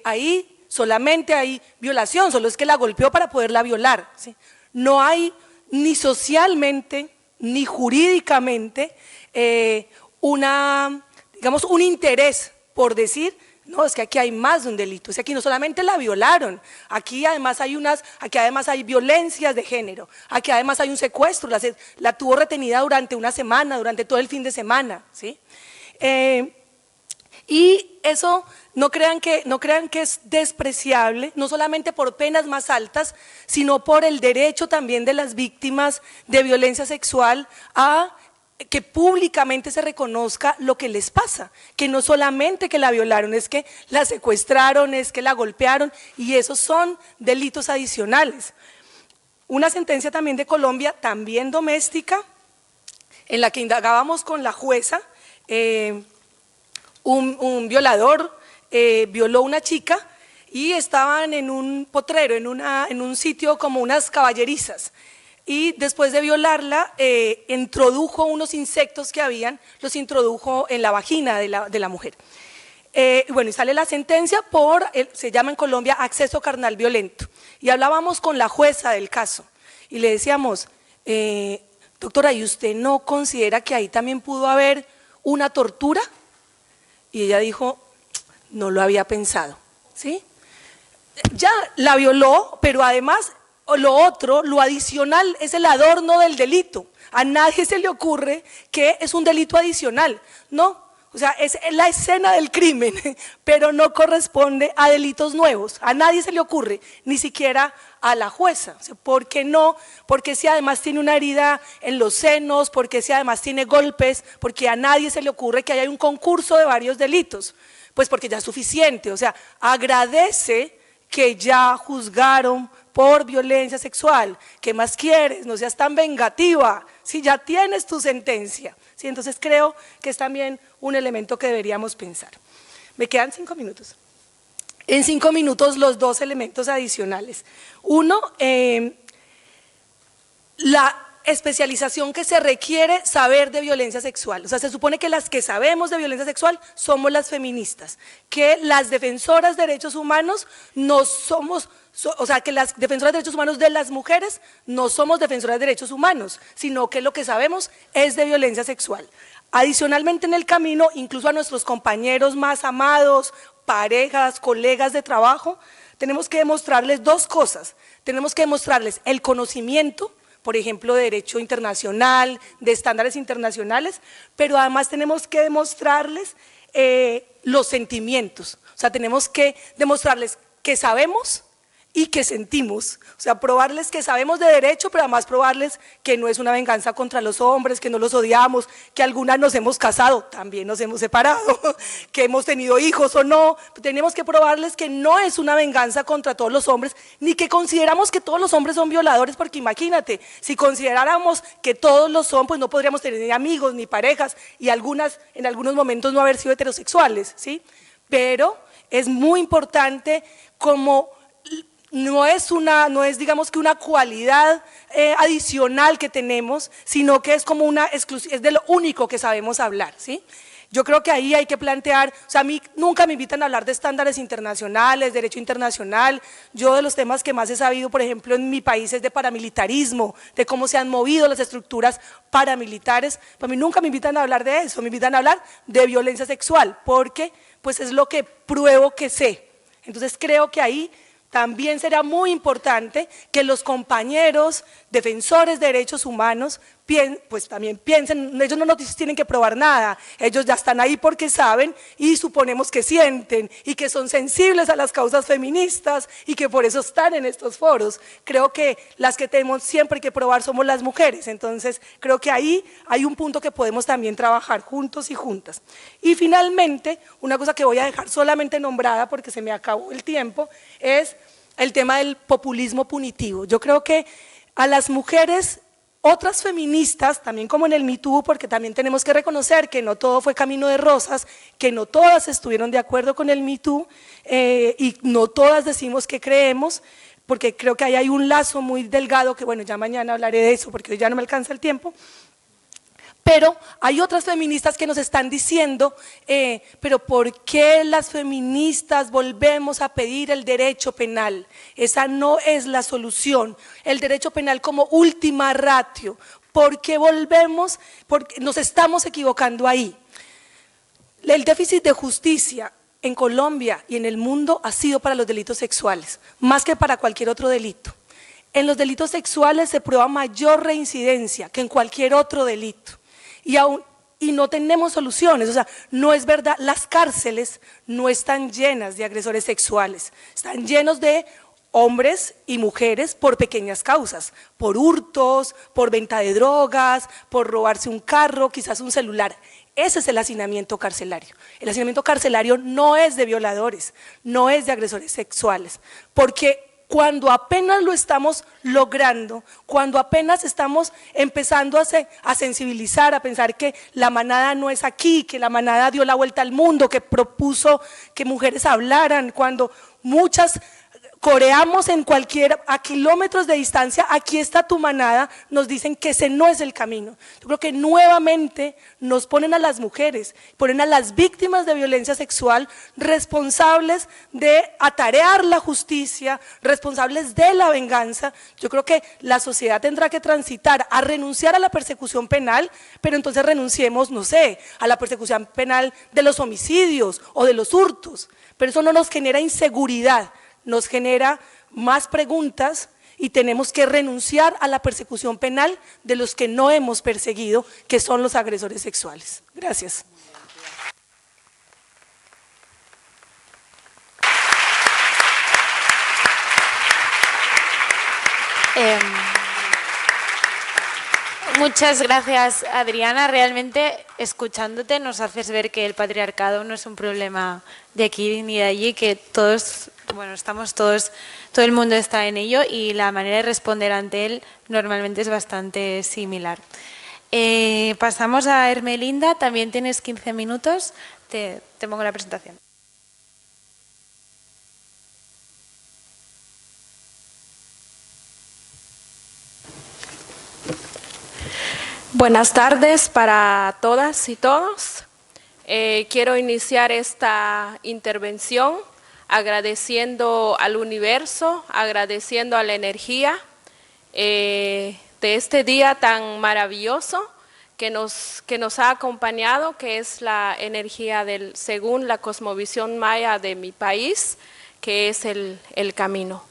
Speaker 3: ahí solamente hay violación, solo es que la golpeó para poderla violar, ¿sí? No hay ni socialmente ni jurídicamente un interés por decir: no, es que aquí hay más de un delito, es que aquí no solamente la violaron, aquí además hay violencias de género, aquí además hay un secuestro, la tuvo retenida durante una semana, durante todo el fin de semana, ¿sí? Y eso no crean que es despreciable, no solamente por penas más altas, sino por el derecho también de las víctimas de violencia sexual a que públicamente se reconozca lo que les pasa, que no solamente que la violaron, es que la secuestraron, es que la golpearon, y esos son delitos adicionales. Una sentencia también de Colombia, también doméstica, en la que indagábamos con la jueza. Un violador violó a una chica y estaban en un potrero, en un sitio como unas caballerizas, y después de violarla introdujo unos insectos que los introdujo en la vagina de la mujer. Bueno, y sale la sentencia se llama en Colombia acceso carnal violento, y hablábamos con la jueza del caso y le decíamos: doctora, ¿y usted no considera que ahí también pudo haber una tortura? Y ella dijo: no lo había pensado, ¿sí? Ya la violó, pero además lo adicional es el adorno del delito. A nadie se le ocurre que es un delito adicional, ¿no? O sea, es la escena del crimen, pero no corresponde a delitos nuevos. A nadie se le ocurre, ni siquiera a la jueza. O sea, ¿por qué no? Porque si además tiene una herida en los senos, porque si además tiene golpes, porque a nadie se le ocurre que haya un concurso de varios delitos. Pues porque ya es suficiente. O sea, agradece que ya juzgaron por violencia sexual. ¿Qué más quieres? No seas tan vengativa, si ya tienes tu sentencia. ¿Sí? Entonces creo que es también un elemento que deberíamos pensar. Me quedan 5 minutos. En 5 minutos los 2 elementos adicionales. Uno, la especialización que se requiere saber de violencia sexual. O sea, se supone que las que sabemos de violencia sexual somos las feministas, que las defensoras de derechos humanos no somos, o sea, que las defensoras de derechos humanos de las mujeres no somos defensoras de derechos humanos, sino que lo que sabemos es de violencia sexual. Adicionalmente en el camino, incluso a nuestros compañeros más amados, parejas, colegas de trabajo, tenemos que demostrarles 2 cosas. Tenemos que demostrarles el conocimiento, por ejemplo, de derecho internacional, de estándares internacionales, pero además tenemos que demostrarles los sentimientos. O sea, tenemos que demostrarles que sabemos y que sentimos, o sea, probarles que sabemos de derecho, pero además probarles que no es una venganza contra los hombres, que no los odiamos, que algunas nos hemos casado, también nos hemos separado, que hemos tenido hijos o no. Tenemos que probarles que no es una venganza contra todos los hombres, ni que consideramos que todos los hombres son violadores, porque imagínate, si consideráramos que todos lo son, pues no podríamos tener ni amigos, ni parejas, y en algunos momentos no haber sido heterosexuales, ¿sí? Pero es muy importante como no es digamos que una cualidad adicional que tenemos, sino que es como es de lo único que sabemos hablar, ¿sí? Yo creo que ahí hay que plantear, o sea, a mí nunca me invitan a hablar de estándares internacionales, derecho internacional. Yo de los temas que más he sabido, por ejemplo, en mi país es de paramilitarismo, de cómo se han movido las estructuras paramilitares. Para mí nunca me invitan a hablar de eso, me invitan a hablar de violencia sexual, porque pues es lo que pruebo que sé. Entonces creo que ahí también será muy importante que los compañeros defensores de derechos humanos pues también piensen, ellos no nos tienen que probar nada, ellos ya están ahí porque saben y suponemos que sienten y que son sensibles a las causas feministas y que por eso están en estos foros. Creo que las que tenemos siempre que probar somos las mujeres, entonces creo que ahí hay un punto que podemos también trabajar juntos y juntas. Y finalmente, una cosa que voy a dejar solamente nombrada porque se me acabó el tiempo, es el tema del populismo punitivo. Yo creo que a las mujeres, otras feministas, también como en el Me Too, porque también tenemos que reconocer que no todo fue camino de rosas, que no todas estuvieron de acuerdo con el Me Too y no todas decimos que creemos, porque creo que ahí hay un lazo muy delgado que bueno, ya mañana hablaré de eso porque hoy ya no me alcanza el tiempo. Pero hay otras feministas que nos están diciendo, pero ¿por qué las feministas volvemos a pedir el derecho penal? Esa no es la solución, el derecho penal como última ratio. ¿Por qué volvemos? Porque nos estamos equivocando ahí. El déficit de justicia en Colombia y en el mundo ha sido para los delitos sexuales, más que para cualquier otro delito. En los delitos sexuales se prueba mayor reincidencia que en cualquier otro delito. Y no tenemos soluciones, o sea, no es verdad, las cárceles no están llenas de agresores sexuales, están llenos de hombres y mujeres por pequeñas causas, por hurtos, por venta de drogas, por robarse un carro, quizás un celular. Ese es el hacinamiento carcelario. El hacinamiento carcelario no es de violadores, no es de agresores sexuales, porque cuando apenas lo estamos logrando, cuando apenas estamos empezando a sensibilizar, a pensar que la manada no es aquí, que la manada dio la vuelta al mundo, que propuso que mujeres hablaran, cuando muchas coreamos a kilómetros de distancia, aquí está tu manada, nos dicen que ese no es el camino. Yo creo que nuevamente nos ponen a las mujeres, ponen a las víctimas de violencia sexual responsables de atarear la justicia, responsables de la venganza. Yo creo que la sociedad tendrá que transitar a renunciar a la persecución penal, pero entonces renunciemos, no sé, a la persecución penal de los homicidios o de los hurtos, pero eso no nos genera inseguridad, nos genera más preguntas y tenemos que renunciar a la persecución penal de los que no hemos perseguido, que son los agresores sexuales. Gracias.
Speaker 1: Muchas gracias, Adriana. Realmente, escuchándote, nos haces ver que el patriarcado no es un problema de aquí ni de allí, que todos, bueno, todo el mundo está en ello y la manera de responder ante él normalmente es bastante similar. Pasamos a Hermelinda, también tienes 15 minutos, te pongo la presentación.
Speaker 4: Buenas tardes para todas y todos. Quiero iniciar esta intervención agradeciendo al universo, agradeciendo a la energía de este día tan maravilloso que nos ha acompañado, que es la energía según la cosmovisión maya de mi país, que es el camino.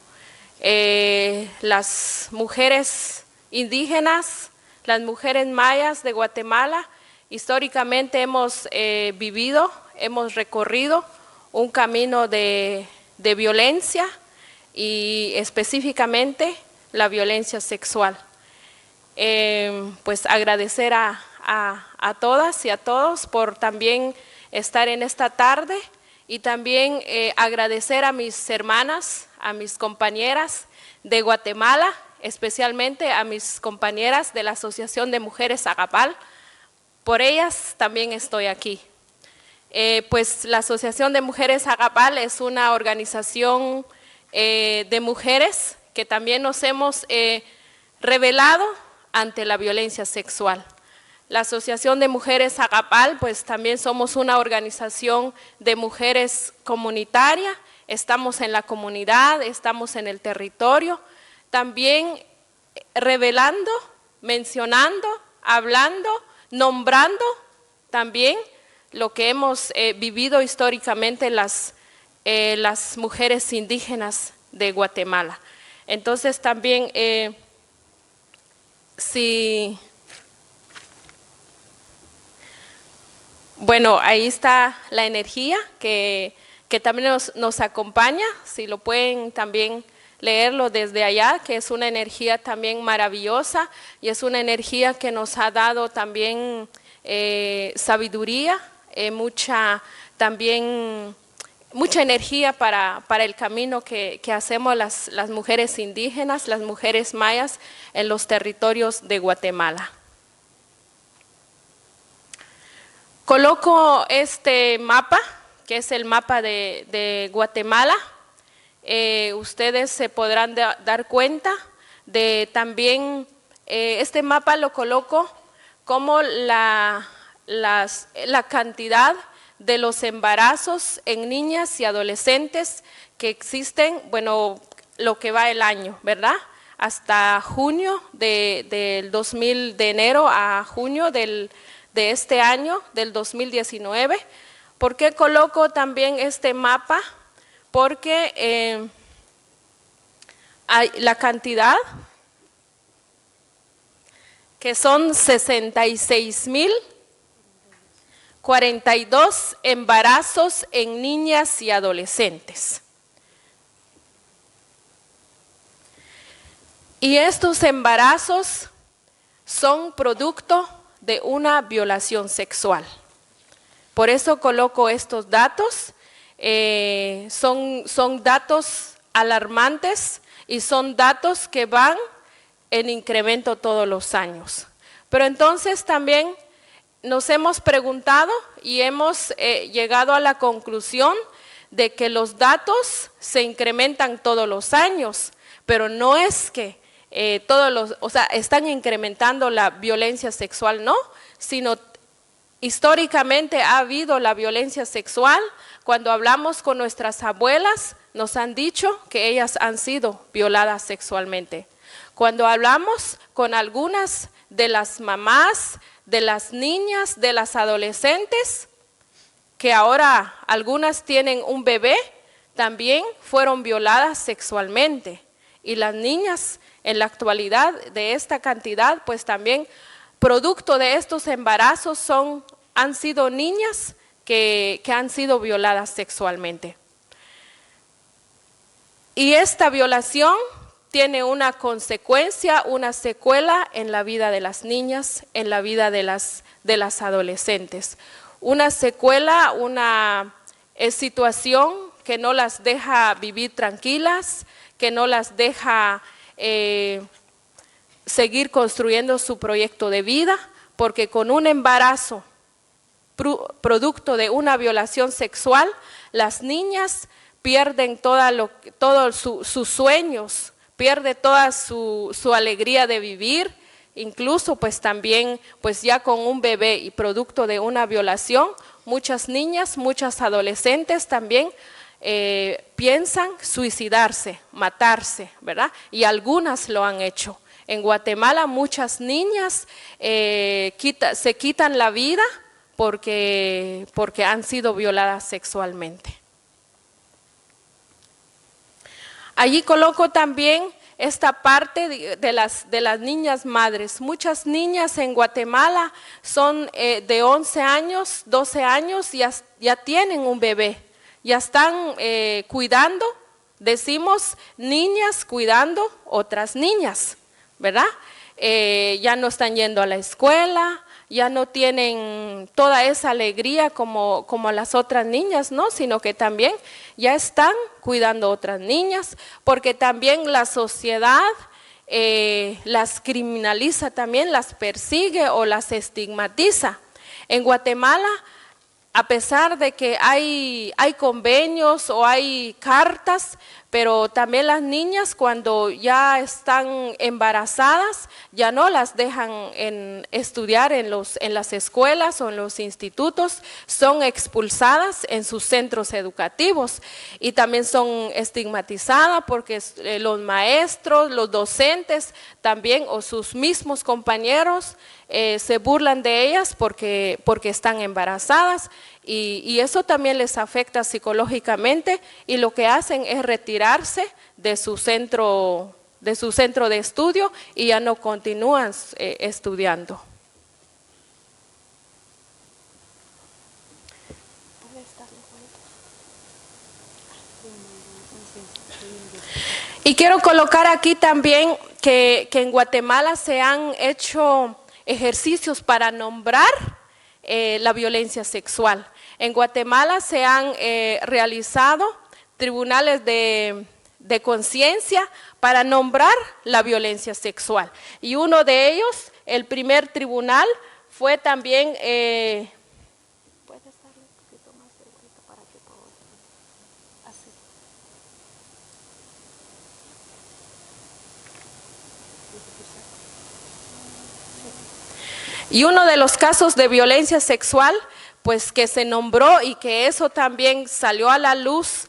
Speaker 4: Las mujeres indígenas, las mujeres mayas de Guatemala, históricamente hemos vivido, hemos recorrido un camino de violencia y específicamente la violencia sexual. Pues agradecer a todas y a todos por también estar en esta tarde y también agradecer a mis hermanas, a mis compañeras de Guatemala, especialmente a mis compañeras de la Asociación de Mujeres Agapal. Por ellas también estoy aquí. Pues la Asociación de Mujeres Agapal es una organización de mujeres que también nos hemos rebelado ante la violencia sexual. La Asociación de Mujeres Agapal, pues también somos una organización de mujeres comunitaria, estamos en la comunidad, estamos en el territorio, también revelando, mencionando, hablando, nombrando también lo que hemos vivido históricamente las mujeres indígenas de Guatemala. Entonces también, bueno, ahí está la energía que también nos acompaña, si lo pueden también leerlo desde allá, que es una energía también maravillosa y es una energía que nos ha dado también sabiduría, mucha energía para el camino que hacemos las mujeres indígenas, las mujeres mayas en los territorios de Guatemala. Coloco este mapa, que es el mapa de Guatemala. Ustedes se podrán dar cuenta de también, este mapa lo coloco como la cantidad de los embarazos en niñas y adolescentes que existen, bueno, lo que va el año, ¿verdad? Hasta junio de enero a junio de este año, del 2019. ¿Por qué coloco también este mapa? Porque hay la cantidad, que son 66,042 embarazos en niñas y adolescentes. Y estos embarazos son producto de una violación sexual. Por eso coloco estos datos. Son datos alarmantes y son datos que van en incremento todos los años. Pero entonces también nos hemos preguntado y hemos llegado a la conclusión de que los datos se incrementan todos los años, pero no es que están incrementando la violencia sexual, no, sino históricamente ha habido la violencia sexual. Cuando hablamos con nuestras abuelas, nos han dicho que ellas han sido violadas sexualmente. Cuando hablamos con algunas de las mamás, de las niñas, de las adolescentes, que ahora algunas tienen un bebé, también fueron violadas sexualmente. Y las niñas en la actualidad de esta cantidad, pues también producto de estos embarazos han sido niñas que han sido violadas sexualmente. Y esta violación tiene una consecuencia, una secuela en la vida de las niñas, en la vida de las adolescentes. Una secuela, una situación que no las deja vivir tranquilas, que no las deja seguir construyendo su proyecto de vida, porque con un embarazo producto de una violación sexual, las niñas pierden todos sus sueños, pierde toda su alegría de vivir incluso pues también pues ya con un bebé y producto de una violación, muchas niñas, muchas adolescentes también piensan suicidarse, matarse, ¿verdad? Y algunas lo han hecho. En Guatemala muchas niñas se quitan la vida porque han sido violadas sexualmente. Allí coloco también esta parte de las niñas madres. Muchas niñas en Guatemala son de 11 años, 12 años, ya tienen un bebé, ya están cuidando, decimos niñas cuidando otras niñas, ¿verdad? Ya no están yendo a la escuela, ya no tienen toda esa alegría como las otras niñas, ¿no? Sino que también ya están cuidando otras niñas, porque también la sociedad las criminaliza también, las persigue o las estigmatiza. En Guatemala, a pesar de que hay convenios o hay cartas, pero también las niñas cuando ya están embarazadas ya no las dejan estudiar en las escuelas o en los institutos, son expulsadas en sus centros educativos y también son estigmatizadas porque los maestros, los docentes también o sus mismos compañeros se burlan de ellas porque están embarazadas. Y eso también les afecta psicológicamente y lo que hacen es retirarse de su centro de estudio y ya no continúan estudiando. Y quiero colocar aquí también que en Guatemala se han hecho ejercicios para nombrar la violencia sexual. En Guatemala se han realizado tribunales de conciencia para nombrar la violencia sexual. Y uno de ellos, el primer tribunal, fue también… ¿puedes darle un poquito más de vuelta para que todo así? Y uno de los casos de violencia sexual, pues que se nombró y que eso también salió a la luz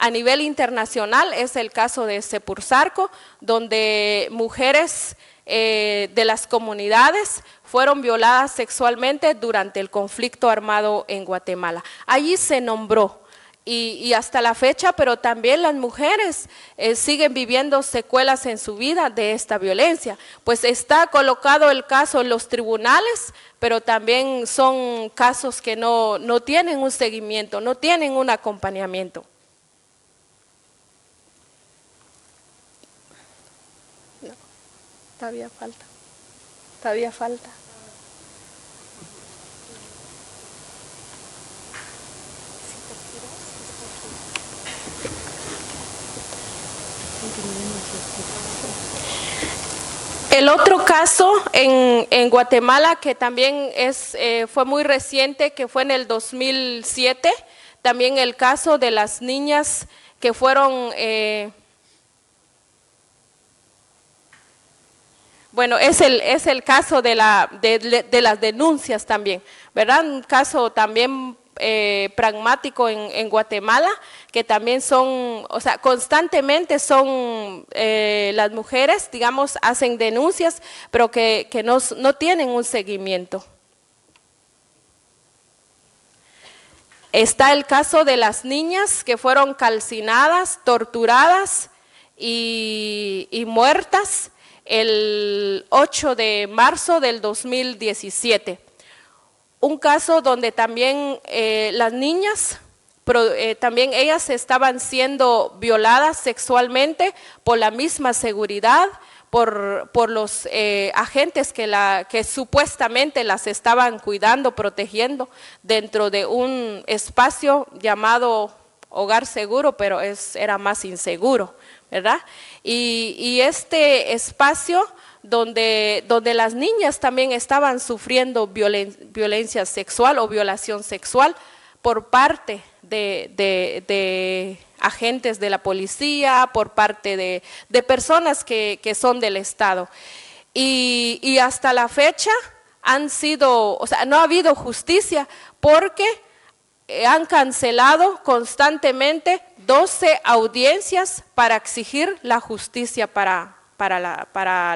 Speaker 4: a nivel internacional, es el caso de Sepursarco, donde mujeres de las comunidades fueron violadas sexualmente durante el conflicto armado en Guatemala. Allí se nombró. Y hasta la fecha, pero también las mujeres siguen viviendo secuelas en su vida de esta violencia. Pues está colocado el caso en los tribunales, pero también son casos que no tienen un seguimiento, no tienen un acompañamiento. No, todavía falta. El otro caso en Guatemala que también fue muy reciente, que fue en el 2007, también el caso de las niñas que fueron, bueno, es el caso de las denuncias también, ¿verdad? Un caso también pragmático en Guatemala, que también son, o sea, constantemente son las mujeres, digamos, hacen denuncias, pero que no tienen un seguimiento. Está el caso de las niñas que fueron calcinadas, torturadas y muertas el 8 de marzo del 2017. Un caso donde también las niñas, también ellas estaban siendo violadas sexualmente por la misma seguridad, por los agentes que supuestamente las estaban cuidando, protegiendo dentro de un espacio llamado hogar seguro, pero era más inseguro, ¿verdad? Y este espacio donde las niñas también estaban sufriendo violencia sexual o violación sexual por parte de agentes de la policía, por parte de personas que son del Estado. Y hasta la fecha no ha habido justicia porque han cancelado constantemente 12 audiencias para exigir la justicia para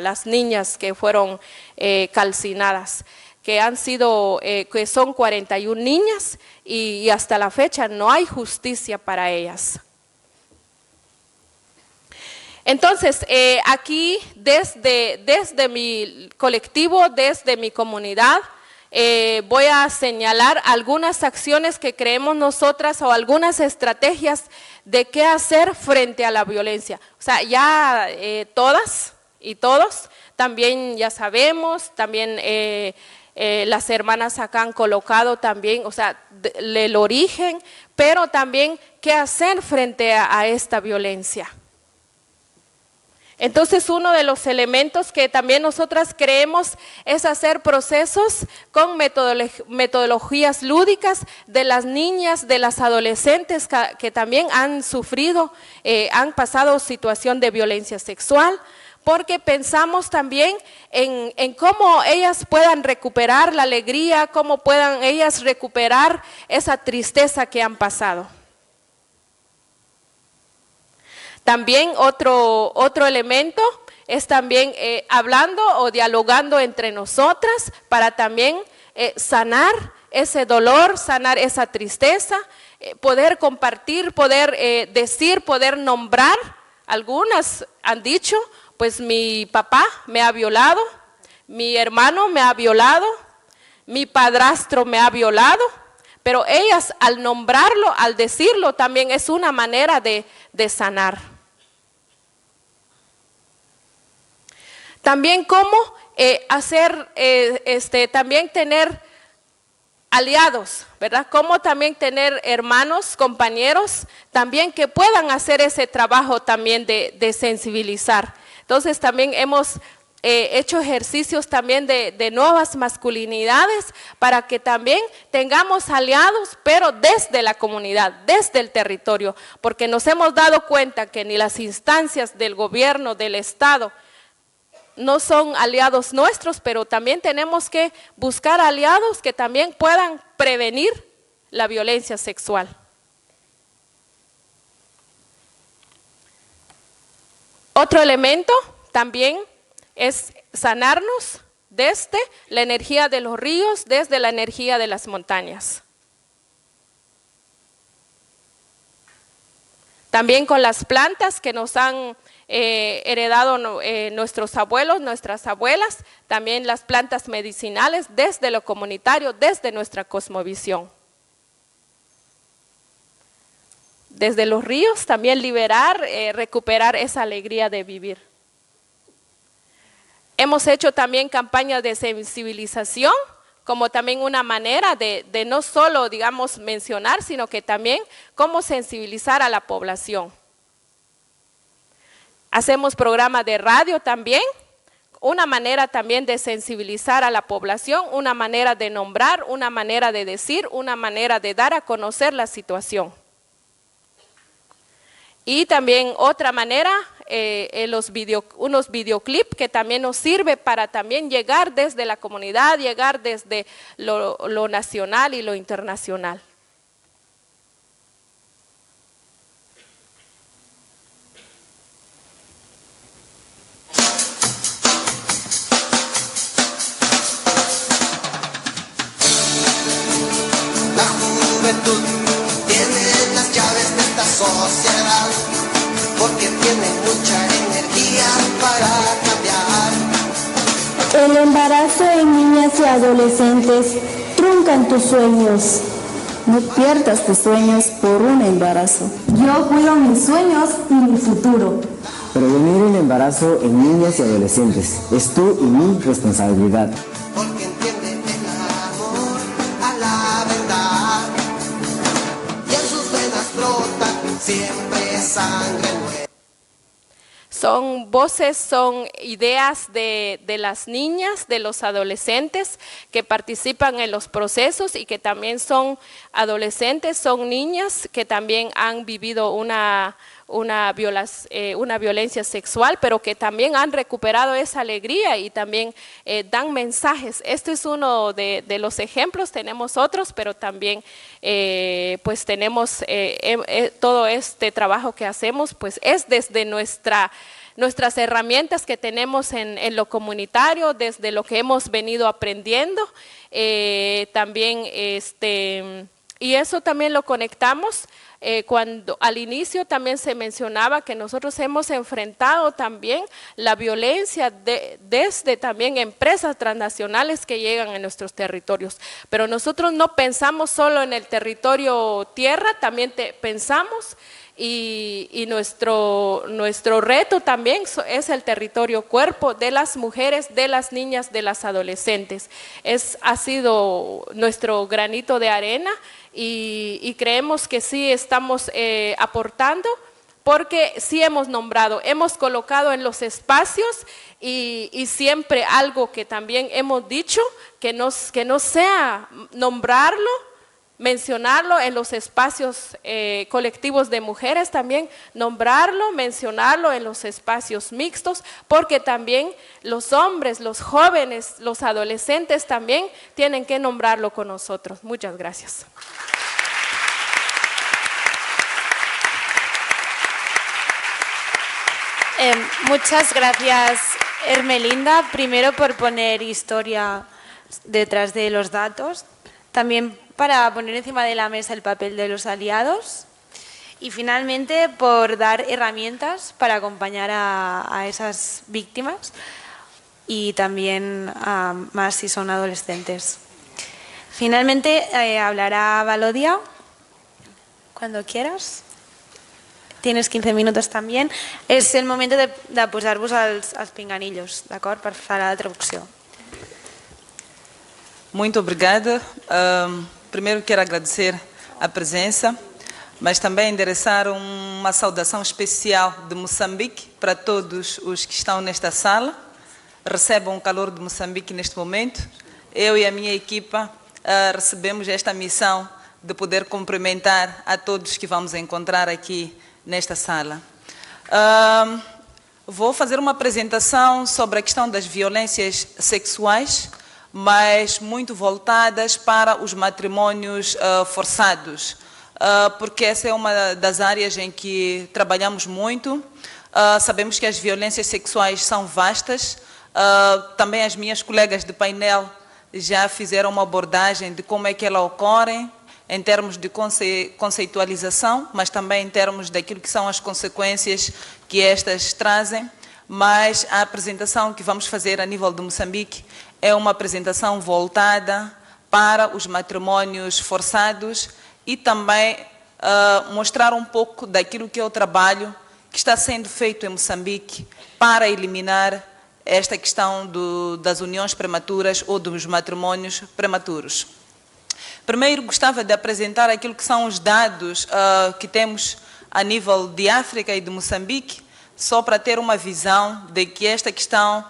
Speaker 4: las niñas que fueron calcinadas, que son 41 niñas y hasta la fecha no hay justicia para ellas. Entonces, aquí desde mi colectivo, desde mi comunidad, voy a señalar algunas acciones que creemos nosotras o algunas estrategias de qué hacer frente a la violencia. O sea, ya todas y todos también ya sabemos, también las hermanas acá han colocado también, o sea, el origen, pero también qué hacer frente a esta violencia. Entonces, uno de los elementos que también nosotras creemos es hacer procesos con metodologías lúdicas de las niñas, de las adolescentes que también han sufrido, han pasado situación de violencia sexual, porque pensamos también en cómo ellas puedan recuperar la alegría, cómo puedan ellas recuperar esa tristeza que han pasado. También otro elemento es también hablando o dialogando entre nosotras para también sanar ese dolor, sanar esa tristeza, poder compartir, poder decir, poder nombrar. Algunas han dicho, pues mi papá me ha violado, mi hermano me ha violado, mi padrastro me ha violado, pero ellas al nombrarlo, al decirlo, también es una manera de sanar. También cómo también tener aliados, ¿verdad? Cómo también tener hermanos, compañeros, también que puedan hacer ese trabajo también de sensibilizar. Entonces también hemos hecho ejercicios también de nuevas masculinidades para que también tengamos aliados, pero desde la comunidad, desde el territorio, porque nos hemos dado cuenta que ni las instancias del gobierno, del Estado, no son aliados nuestros, pero también tenemos que buscar aliados que también puedan prevenir la violencia sexual. Otro elemento también es sanarnos desde la energía de los ríos, desde la energía de las montañas. También con las plantas que nos han heredado nuestros abuelos, nuestras abuelas, también las plantas medicinales desde lo comunitario, desde nuestra cosmovisión. Desde los ríos también liberar, recuperar esa alegría de vivir. Hemos hecho también campañas de sensibilización, como también una manera de no solo, digamos, mencionar, sino que también cómo sensibilizar a la población. Hacemos programas de radio también, una manera también de sensibilizar a la población, una manera de nombrar, una manera de decir, una manera de dar a conocer la situación. Y también otra manera, unos videoclips que también nos sirve para también llegar desde la comunidad, llegar desde lo nacional y lo internacional.
Speaker 5: La juventud tiene las llaves de esta sociedad, porque tiene mucha energía para cambiar.
Speaker 6: El embarazo en niñas y adolescentes truncan tus sueños.
Speaker 7: No pierdas tus sueños por un embarazo.
Speaker 6: Yo cuido mis sueños y mi futuro.
Speaker 8: Prevenir el embarazo en niñas y adolescentes es tu y mi responsabilidad.
Speaker 5: Porque entiende el amor a la verdad, y en sus venas brota siempre sangre nueva.
Speaker 4: Son voces, son ideas de las niñas, de los adolescentes que participan en los procesos y que también son adolescentes, son niñas que también han vivido una violencia sexual, pero que también han recuperado esa alegría y también dan mensajes. Este es uno de los ejemplos, tenemos otros, pero también pues tenemos todo este trabajo que hacemos, pues es desde nuestras herramientas que tenemos en lo comunitario, desde lo que hemos venido aprendiendo, también y eso también lo conectamos. Cuando al inicio también se mencionaba que nosotros hemos enfrentado también la violencia desde también empresas transnacionales que llegan a nuestros territorios, pero nosotros no pensamos solo en el territorio tierra, también pensamos y nuestro reto también es el territorio cuerpo de las mujeres, de las niñas, de las adolescentes. Ha sido nuestro granito de arena y creemos que sí estamos aportando, porque sí hemos nombrado, hemos colocado en los espacios y siempre algo que también hemos dicho, que no sea nombrarlo, mencionarlo en los espacios colectivos de mujeres, también nombrarlo, mencionarlo en los espacios mixtos, porque también los hombres, los jóvenes, los adolescentes también tienen que nombrarlo con nosotros. Muchas gracias.
Speaker 1: Muchas gracias, Ermelinda, primero por poner historia detrás de los datos, también para poner encima de la mesa el papel de los aliados y finalmente por dar herramientas para acompañar a esas víctimas y también más si son adolescentes. Finalmente hablará Valodia, cuando quieras. Tienes 15 minutos també. És el moment de posar-vos els pinganillos, d'acord? Per fer la traducció.
Speaker 9: Muito obrigada. Primeiro quero agradecer a presença, mas também endereçar uma saudação especial de Moçambique para todos os que estão nesta sala. Recebam o calor de Moçambique neste momento. Eu e a minha equipa recebemos esta missão de poder cumprimentar a todos que vamos encontrar aqui nesta sala. Vou fazer uma apresentação sobre a questão das violências sexuais, mas muito voltadas para os matrimônios forçados, porque essa é uma das áreas em que trabalhamos muito. Sabemos que as violências sexuais são vastas, também as minhas colegas de painel já fizeram uma abordagem de como é que elas ocorrem, em termos de conceitualização, mas também em termos daquilo que são as consequências que estas trazem. Mas a apresentação que vamos fazer a nível de Moçambique é uma apresentação voltada para os matrimônios forçados e também mostrar um pouco daquilo que é o trabalho que está sendo feito em Moçambique para eliminar esta questão das uniões prematuras ou dos matrimônios prematuros. Primeiro, gostava de apresentar aquilo que são os dados que temos a nível de África e de Moçambique, só para ter uma visão de que esta questão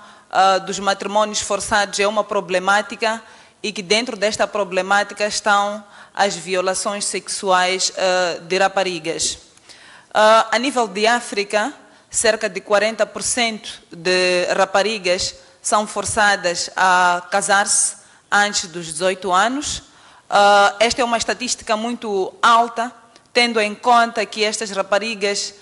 Speaker 9: dos matrimônios forçados é uma problemática e que dentro desta problemática estão as violações sexuais de raparigas. A nível de África, cerca de 40% de raparigas são forçadas a casar-se antes dos 18 anos. Esta é uma estatística muito alta, tendo em conta que estas raparigas,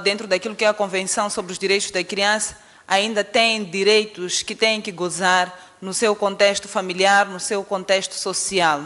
Speaker 9: dentro daquilo que é a Convenção sobre os Direitos da Criança, ainda têm direitos que têm que gozar no seu contexto familiar, no seu contexto social.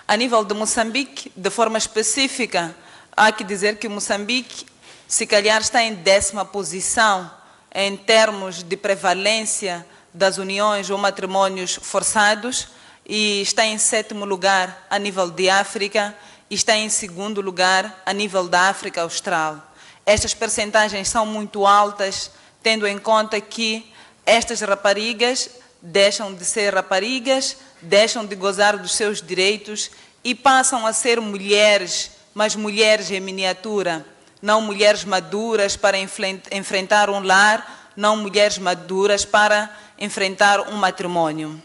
Speaker 9: A nível de Moçambique, de forma específica, há que dizer que Moçambique, se calhar, está em 10ª posição em termos de prevalência das uniões ou matrimônios forçados, e está em 7º lugar a nível de África e está em 2º lugar a nível da África Austral. Estas percentagens são muito altas, tendo em conta que estas raparigas deixam de ser raparigas, deixam de gozar dos seus direitos e passam a ser mulheres, mas mulheres em miniatura. não mulheres maduras para enfrentar um lar, não mulheres maduras para enfrentar um matrimônio.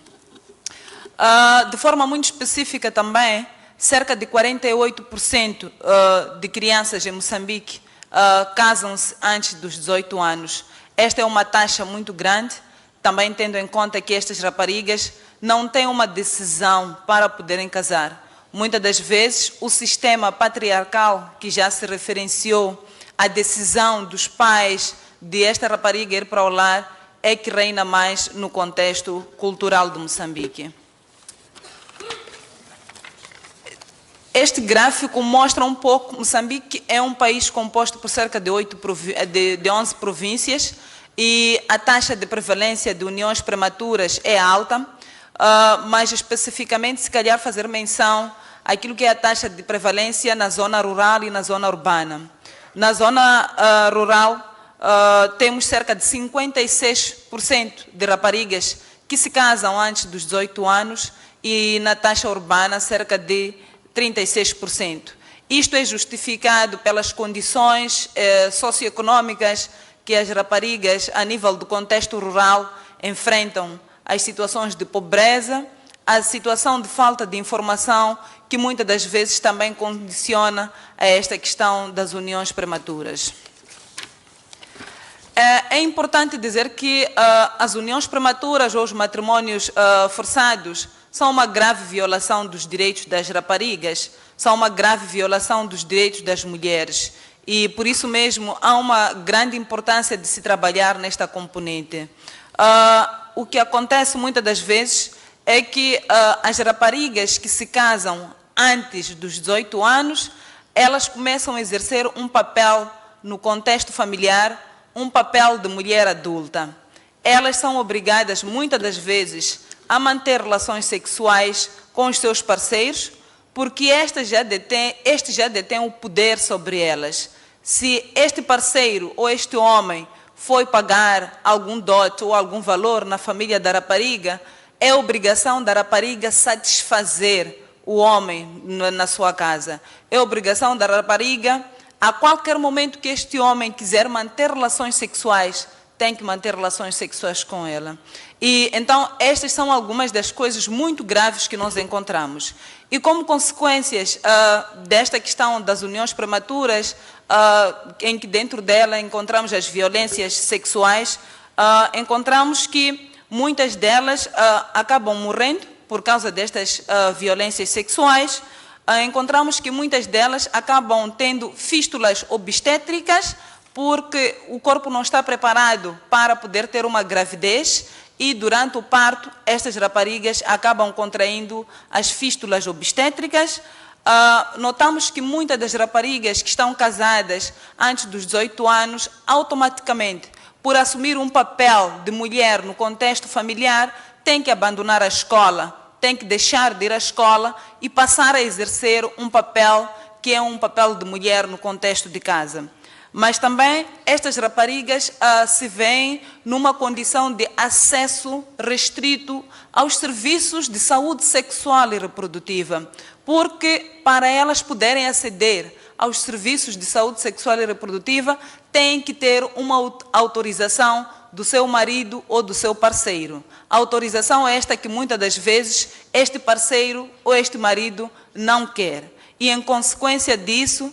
Speaker 9: De forma muito específica também, cerca de 48% de crianças em Moçambique casam-se antes dos 18 anos. Esta é uma taxa muito grande, também tendo em conta que estas raparigas não têm uma decisão para poderem casar. Muitas das vezes, o sistema patriarcal, que já se referenciou à decisão dos pais de esta rapariga ir para o lar, é que reina mais no contexto cultural de Moçambique. Este gráfico mostra um pouco, Moçambique é um país composto por cerca de 11 províncias e a taxa de prevalência de uniões prematuras é alta, mas especificamente, se calhar, fazer menção àquilo que é a taxa de prevalência na zona rural e na zona urbana. Na zona rural, temos cerca de 56% de raparigas que se casam antes dos 18 anos e na taxa urbana, cerca de 36%. Isto é justificado pelas condições socioeconômicas que as raparigas, a nível do contexto rural, enfrentam, as situações de pobreza, a situação de falta de informação, que muitas das vezes também condiciona a esta questão das uniões prematuras. É importante dizer que as uniões prematuras ou os matrimônios forçados são uma grave violação dos direitos das raparigas, são uma grave violação dos direitos das mulheres. E, por isso mesmo, há uma grande importância de se trabalhar nesta componente. O que acontece muitas das vezes é que as raparigas que se casam antes dos 18 anos, elas começam a exercer um papel no contexto familiar, um papel de mulher adulta. Elas são obrigadas, muitas das vezes, a manter relações sexuais com os seus parceiros, porque este já detém o poder sobre elas. Se este parceiro ou este homem foi pagar algum dote ou algum valor na família da rapariga, é obrigação da rapariga satisfazer o homem na sua casa. É obrigação da rapariga, a qualquer momento que este homem quiser manter relações sexuais, tem que manter relações sexuais com ela. E então, estas são algumas das coisas muito graves que nós encontramos. E como consequências desta questão das uniões prematuras, em que dentro dela encontramos as violências sexuais, encontramos que muitas delas acabam morrendo por causa destas violências sexuais. Encontramos que muitas delas acabam tendo fístulas obstétricas, porque o corpo não está preparado para poder ter uma gravidez e durante o parto estas raparigas acabam contraindo as fístulas obstétricas. Notamos que muitas das raparigas que estão casadas antes dos 18 anos, automaticamente, por assumir um papel de mulher no contexto familiar, têm que abandonar a escola, têm que deixar de ir à escola e passar a exercer um papel que é um papel de mulher no contexto de casa. Mas também estas raparigas se veem numa condição de acesso restrito aos serviços de saúde sexual e reprodutiva, porque para elas poderem aceder aos serviços de saúde sexual e reprodutiva, têm que ter uma autorização do seu marido ou do seu parceiro. A autorização é esta que muitas das vezes este parceiro ou este marido não quer. E em consequência disso,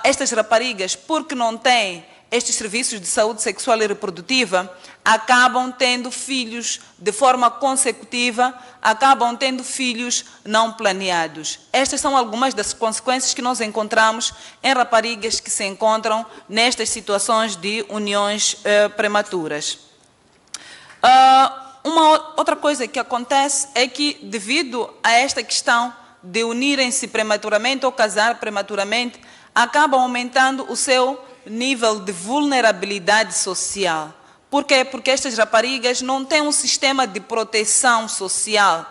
Speaker 9: estas raparigas, porque não têm estes serviços de saúde sexual e reprodutiva, acabam tendo filhos de forma consecutiva, acabam tendo filhos não planeados. Estas são algumas das consequências que nós encontramos em raparigas que se encontram nestas situações de uniões prematuras. Uma outra coisa que acontece é que, devido a esta questão de unirem-se prematuramente ou casar prematuramente, acabam aumentando o seu nível de vulnerabilidade social. Por quê? Porque estas raparigas não têm um sistema de proteção social,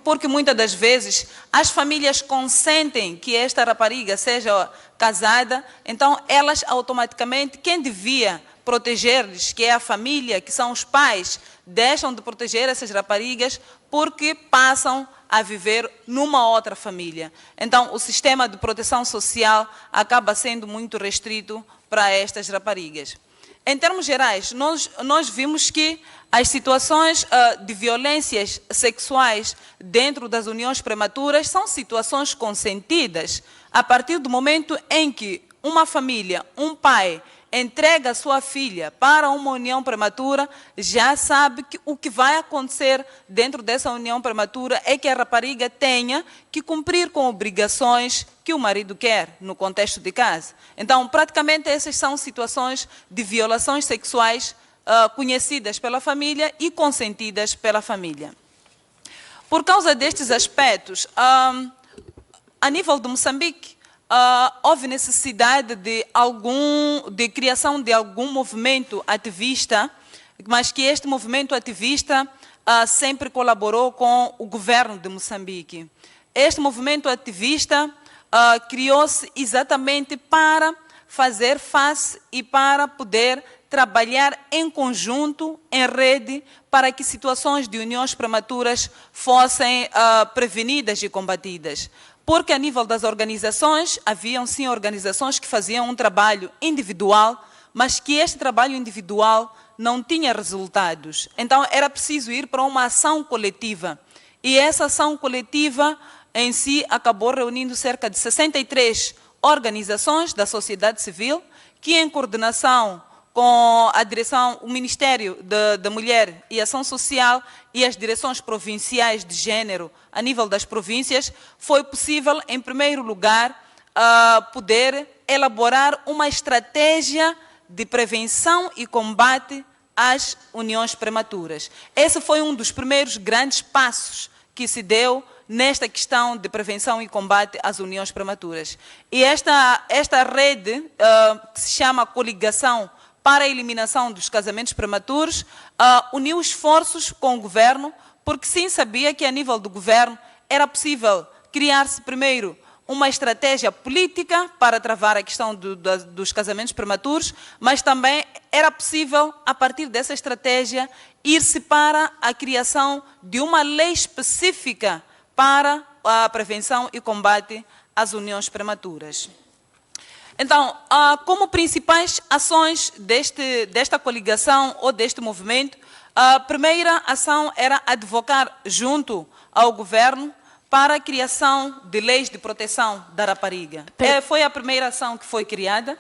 Speaker 9: porque muitas das vezes as famílias consentem que esta rapariga seja casada, então elas automaticamente, quem devia proteger-lhes, que é a família, que são os pais, deixam de proteger essas raparigas porque passam a viver numa outra família. Então, o sistema de proteção social acaba sendo muito restrito para estas raparigas. Em termos gerais, nós vimos que as situações de violências sexuais dentro das uniões prematuras são situações consentidas a partir do momento em que uma família, um pai, entrega a sua filha para uma união prematura, já sabe que o que vai acontecer dentro dessa união prematura é que a rapariga tenha que cumprir com obrigações que o marido quer no contexto de casa. Então, praticamente essas são situações de violações sexuais conhecidas pela família e consentidas pela família. Por causa destes aspectos, a nível de Moçambique, houve necessidade de criação de algum movimento ativista, mas que este movimento ativista sempre colaborou com o governo de Moçambique. Este movimento ativista criou-se exatamente para fazer face e para poder trabalhar em conjunto, em rede, para que situações de uniões prematuras fossem prevenidas e combatidas. Porque a nível das organizações, haviam sim organizações que faziam um trabalho individual, mas que este trabalho individual não tinha resultados. Então era preciso ir para uma ação coletiva. E essa ação coletiva em si acabou reunindo cerca de 63 organizações da sociedade civil, que em coordenação com a direção, o Ministério da Mulher e Ação Social e as direções provinciais de gênero a nível das províncias, foi possível, em primeiro lugar, poder elaborar uma estratégia de prevenção e combate às uniões prematuras. Esse foi um dos primeiros grandes passos que se deu nesta questão de prevenção e combate às uniões prematuras. E esta rede, que se chama Coligação para a Eliminação dos Casamentos Prematuros, uniu esforços com o governo, porque sim sabia que a nível do governo era possível criar-se primeiro uma estratégia política para travar a questão dos casamentos prematuros, mas também era possível, a partir dessa estratégia, ir-se para a criação de uma lei específica para a prevenção e combate às uniões prematuras. Então, como principais ações desta coligação ou deste movimento, a primeira ação era advocar junto ao governo para a criação de leis de proteção da rapariga. Foi a primeira ação que foi criada?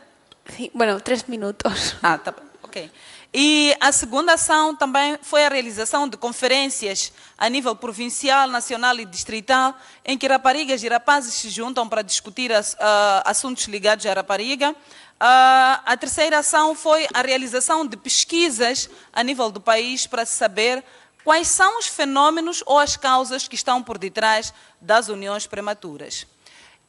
Speaker 1: Sí, bueno, 3 minutos.
Speaker 9: Tá bem, ok. E a segunda ação também foi a realização de conferências a nível provincial, nacional e distrital, em que raparigas e rapazes se juntam para discutir assuntos ligados à rapariga. A terceira ação foi a realização de pesquisas a nível do país para se saber quais são os fenômenos ou as causas que estão por detrás das uniões prematuras.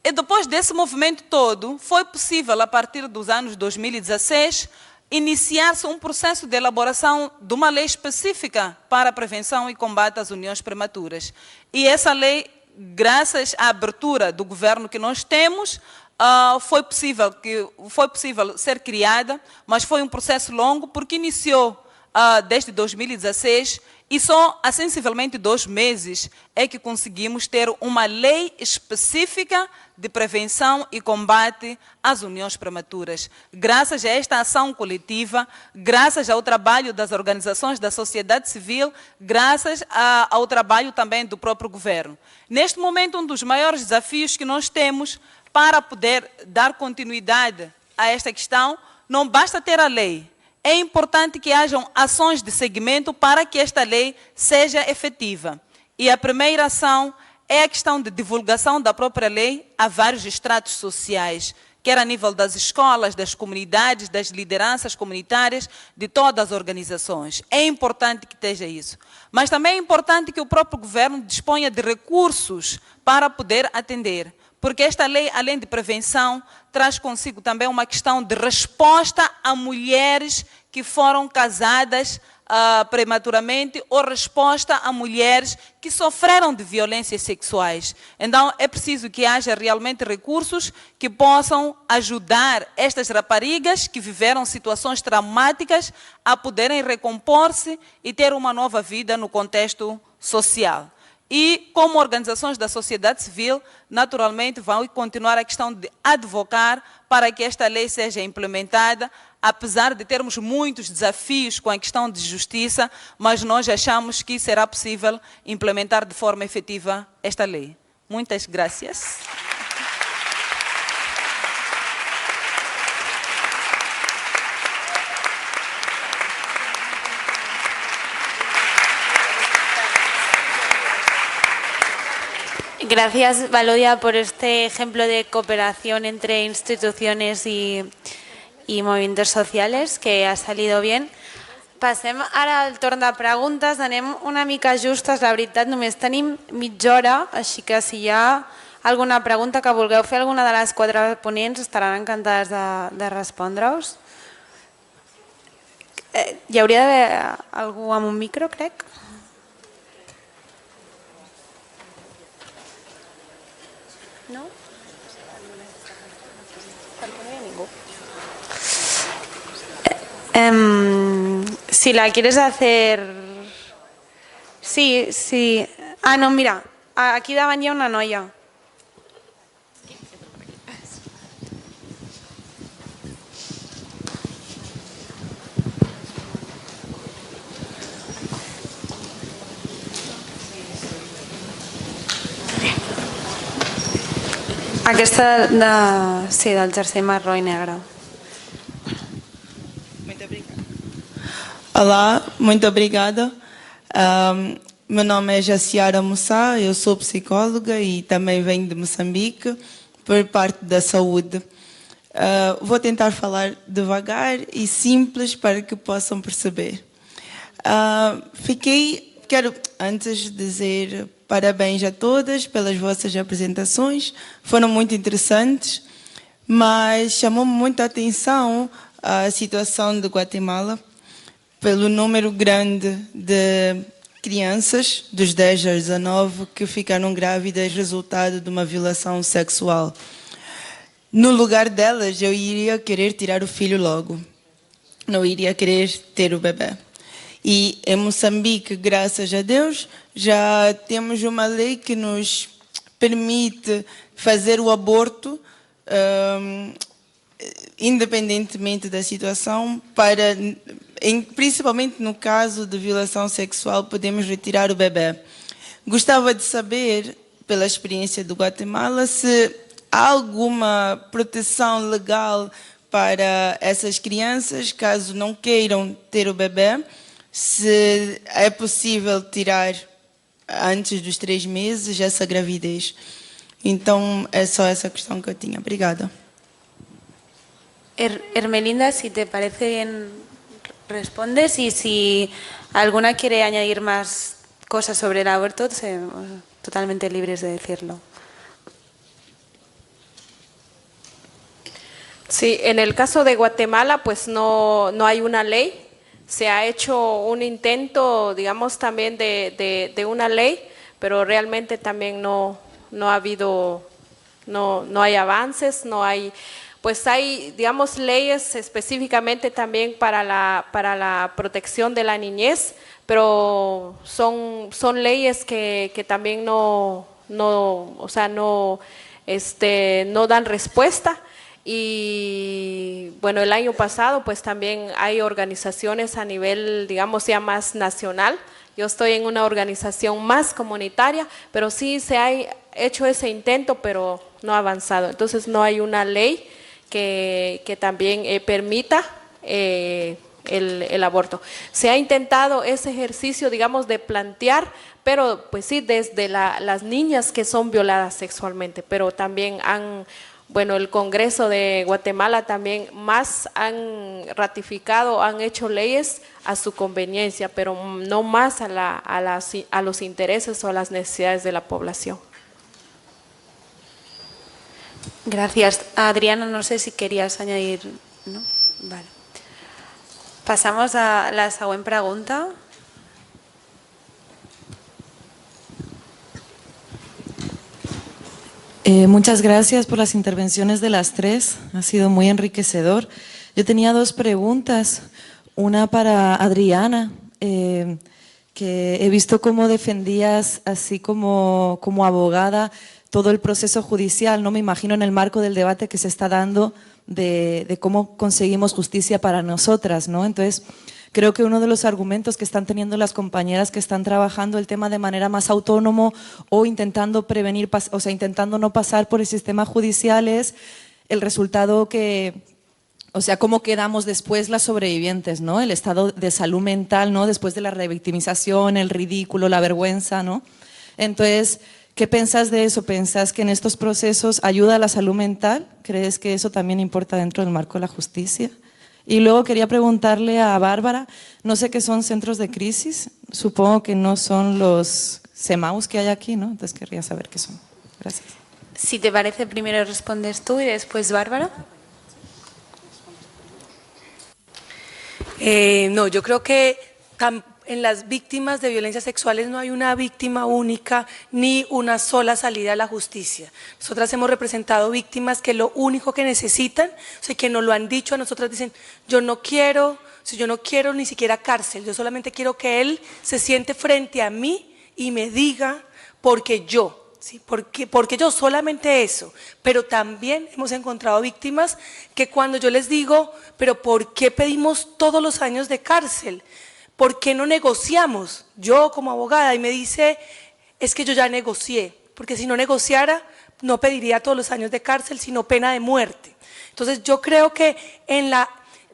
Speaker 9: E depois desse movimento todo, foi possível, a partir dos anos 2016, iniciar-se um processo de elaboração de uma lei específica para a prevenção e combate às uniões prematuras. E essa lei, graças à abertura do governo que nós temos, foi possível ser criada, mas foi um processo longo, porque iniciou desde 2016 e só há sensivelmente 2 meses é que conseguimos ter uma lei específica de prevenção e combate às uniões prematuras. Graças a esta ação coletiva, graças ao trabalho das organizações da sociedade civil, graças ao trabalho também do próprio governo. Neste momento, um dos maiores desafios que nós temos para poder dar continuidade a esta questão, não basta ter a lei. É importante que hajam ações de seguimento para que esta lei seja efetiva. E a primeira ação é a questão de divulgação da própria lei a vários estratos sociais, quer a nível das escolas, das comunidades, das lideranças comunitárias, de todas as organizações. É importante que esteja isso. Mas também é importante que o próprio governo disponha de recursos para poder atender. Porque esta lei, além de prevenção, traz consigo também uma questão de resposta a mulheres que foram casadas prematuramente ou resposta a mulheres que sofreram de violências sexuais. Então, é preciso que haja realmente recursos que possam ajudar estas raparigas que viveram situações traumáticas a poderem recompor-se e ter uma nova vida no contexto social. E, como organizações da sociedade civil, naturalmente vão continuar a questão de advocar para que esta lei seja implementada, apesar de termos muitos desafios com a questão de justiça, mas nós achamos que será possível implementar de forma efetiva esta lei. Muitas graças.
Speaker 1: Gracias, Valodia, por este ejemplo de cooperación entre instituciones y movimientos sociales, que ha salido bien. Passem ara al torn de preguntes. Anem una mica justes, la veritat, només tenim mitja hora, així que si hi ha alguna pregunta que vulgueu fer, alguna de les 4 ponents estaran encantades de respondre-us. Hi hauria d'haver algú amb un micro, crec. No? Si la quieres hacer... Sí, sí. Ah, no, mira, aquí davant hi ha una noia. Aquesta sí, del jersei marró i negre.
Speaker 10: Olá, muito obrigada. Meu nome é Jaciara Moussa, eu sou psicóloga e também venho de Moçambique, por parte da saúde. Vou tentar falar devagar e simples para que possam perceber. Quero antes dizer parabéns a todas pelas vossas apresentações, foram muito interessantes, mas chamou-me muito a atenção a situação de Guatemala, pelo número grande de crianças, dos 10 aos 19, que ficaram grávidas resultado de uma violação sexual. No lugar delas, eu iria querer tirar o filho logo. Não iria querer ter o bebê. E em Moçambique, graças a Deus, já temos uma lei que nos permite fazer o aborto, independentemente da situação, principalmente no caso de violação sexual, podemos retirar o bebê. Gostava de saber, pela experiência do Guatemala, se há alguma proteção legal para essas crianças, caso não queiram ter o bebê, se é possível tirar antes dos 3 meses essa gravidez. Então, é só essa questão que eu tinha. Obrigada.
Speaker 1: Hermelinda, si te parece bien, respondes, y si alguna quiere añadir más cosas sobre el aborto, totalmente libres de decirlo.
Speaker 4: Sí, en el caso de Guatemala, pues no hay una ley. Se ha hecho un intento, digamos, también de una ley, pero realmente también no ha habido, no hay avances, no hay, pues hay, digamos, leyes específicamente también para la protección de la niñez, pero son leyes que también no dan respuesta. Y bueno, el año pasado pues también hay organizaciones a nivel, digamos, ya más nacional. Yo estoy en una organización más comunitaria, pero sí se ha hecho ese intento, pero no ha avanzado. Entonces no hay una ley que también permita el aborto. Se ha intentado ese ejercicio, digamos, de plantear, pero pues sí, desde las niñas que son violadas sexualmente, pero también bueno, el Congreso de Guatemala también más han ratificado, han hecho leyes a su conveniencia, pero no más a los intereses o a las necesidades de la población.
Speaker 1: Gracias. Adriana, no sé si querías añadir, ¿no? Vale. Pasamos a la següent pregunta.
Speaker 11: Muchas gracias por las intervenciones de las 3, ha sido muy enriquecedor. Yo tenía 2 preguntas, una para Adriana. que he visto cómo defendías, así como abogada, todo el proceso judicial, ¿no? Me imagino en el marco del debate que se está dando de cómo conseguimos justicia para nosotras, ¿no? Entonces, creo que uno de los argumentos que están teniendo las compañeras que están trabajando el tema de manera más autónomo o intentando prevenir, o sea, intentando no pasar por el sistema judicial es el resultado o sea, cómo quedamos después las sobrevivientes, ¿no? El estado de salud mental, ¿no? Después de la revictimización, el ridículo, la vergüenza, ¿no? Entonces, ¿qué piensas de eso? ¿Piensas que en estos procesos ayuda a la salud mental? ¿Crees que eso también importa dentro del marco de la justicia? Y luego quería preguntarle a Bárbara, no sé qué son centros de crisis, supongo que no son los CEMAUs que hay aquí, ¿no? Entonces querría saber qué son. Gracias.
Speaker 1: Si te parece, primero respondes tú y después Bárbara.
Speaker 3: No, yo creo que en las víctimas de violencias sexuales no hay una víctima única ni una sola salida a la justicia. Nosotras hemos representado víctimas que lo único que necesitan, o sea, que nos lo han dicho a nosotras, dicen, yo no quiero ni siquiera cárcel, yo solamente quiero que él se siente frente a mí y me diga porque yo. Sí, porque yo solamente eso, pero también hemos encontrado víctimas que cuando yo les digo, pero ¿por qué pedimos todos los años de cárcel? ¿Por qué no negociamos? Yo como abogada, y me dice, es que yo ya negocié, porque si no negociara no pediría todos los años de cárcel, sino pena de muerte. Entonces yo creo que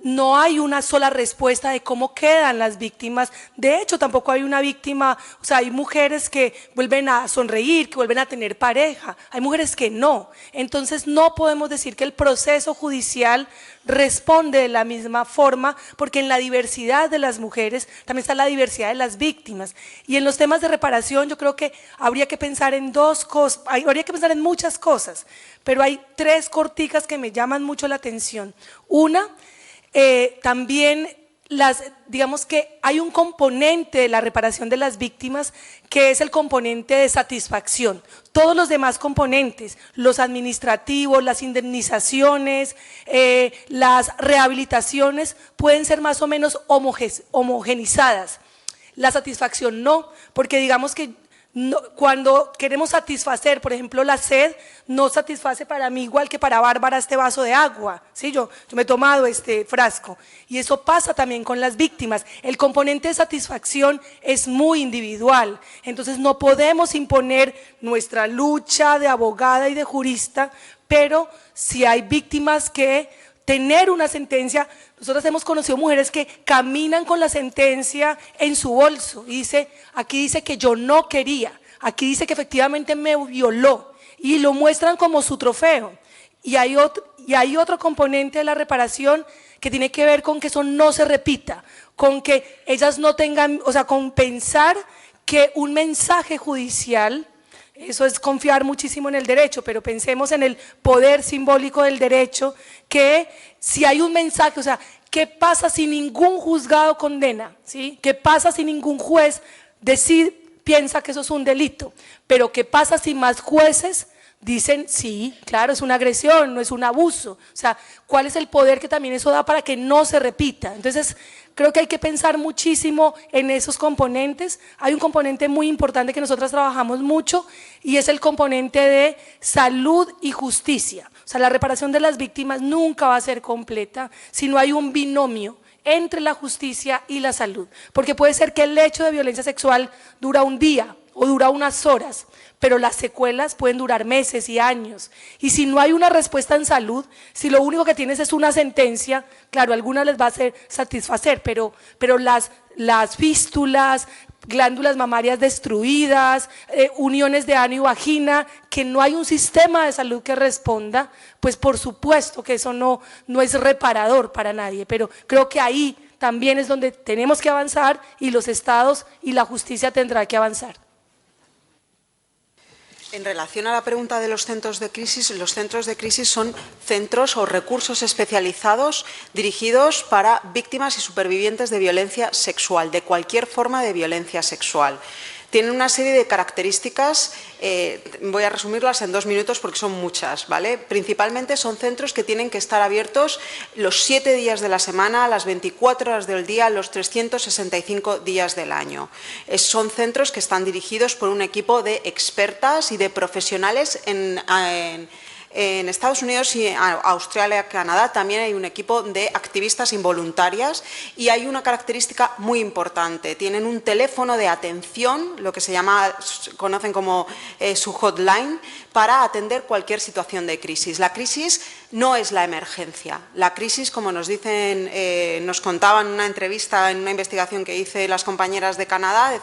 Speaker 3: no hay una sola respuesta de cómo quedan las víctimas. De hecho, tampoco hay una víctima, o sea, hay mujeres que vuelven a sonreír, que vuelven a tener pareja, hay mujeres que no. Entonces no podemos decir que el proceso judicial responde de la misma forma, porque en la diversidad de las mujeres también está la diversidad de las víctimas. Y en los temas de reparación yo creo que habría que pensar en dos cosas, habría que pensar en muchas cosas, pero hay tres corticas que me llaman mucho la atención. Una, también digamos que hay un componente de la reparación de las víctimas que es el componente de satisfacción. Todos los demás componentes, los administrativos, las indemnizaciones, las rehabilitaciones pueden ser más o menos homogenizadas. La satisfacción no, porque digamos que cuando queremos satisfacer, por ejemplo, la sed, no satisface para mí igual que para Bárbara este vaso de agua, ¿sí? Yo me he tomado este frasco y eso pasa también con las víctimas. El componente de satisfacción es muy individual, entonces no podemos imponer nuestra lucha de abogada y de jurista, pero si hay víctimas que tener una sentencia, nosotros hemos conocido mujeres que caminan con la sentencia en su bolso y aquí dice que yo no quería, aquí dice que efectivamente me violó y lo muestran como su trofeo. Y hay otro componente de la reparación que tiene que ver con que eso no se repita, con que ellas no tengan, o sea, con pensar que un mensaje judicial, eso es confiar muchísimo en el derecho, pero pensemos en el poder simbólico del derecho, que si hay un mensaje, o sea, ¿qué pasa si ningún juzgado condena? ¿Sí? ¿Qué pasa si ningún juez piensa que eso es un delito? Pero ¿qué pasa si más jueces dicen, sí, claro, es una agresión, no es un abuso? O sea, ¿cuál es el poder que también eso da para que no se repita? Entonces, creo que hay que pensar muchísimo en esos componentes. Hay un componente muy importante que nosotras trabajamos mucho y es el componente de salud y justicia. O sea, la reparación de las víctimas nunca va a ser completa si no hay un binomio entre la justicia y la salud. Porque puede ser que el hecho de violencia sexual dura un día o dura unas horas, pero las secuelas pueden durar meses y años. Y si no hay una respuesta en salud, si lo único que tienes es una sentencia, claro, algunas les va a hacer satisfacer, pero las fístulas, glándulas mamarias destruidas, uniones de ano y vagina, que no hay un sistema de salud que responda, pues por supuesto que eso no es reparador para nadie, pero creo que ahí también es donde tenemos que avanzar y los estados y la justicia tendrá que avanzar.
Speaker 2: En relación a la pregunta de los centros de crisis son centros o recursos especializados dirigidos para víctimas y supervivientes de violencia sexual, de cualquier forma de violencia sexual. Tienen una serie de características, voy a resumirlas en 2 minutos porque son muchas, ¿vale? Principalmente son centros que tienen que estar abiertos los 7 días de la semana, las 24 horas del día, los 365 días del año. Son centros que están dirigidos por un equipo de expertas y de profesionales en Estados Unidos y Australia, Canadá, también hay un equipo de activistas involuntarias y hay una característica muy importante. Tienen un teléfono de atención, lo que conocen como su hotline, para atender cualquier situación de crisis. La crisis no es la emergencia. La crisis, como nos dicen, nos contaban en una entrevista, en una investigación que hice las compañeras de Canadá,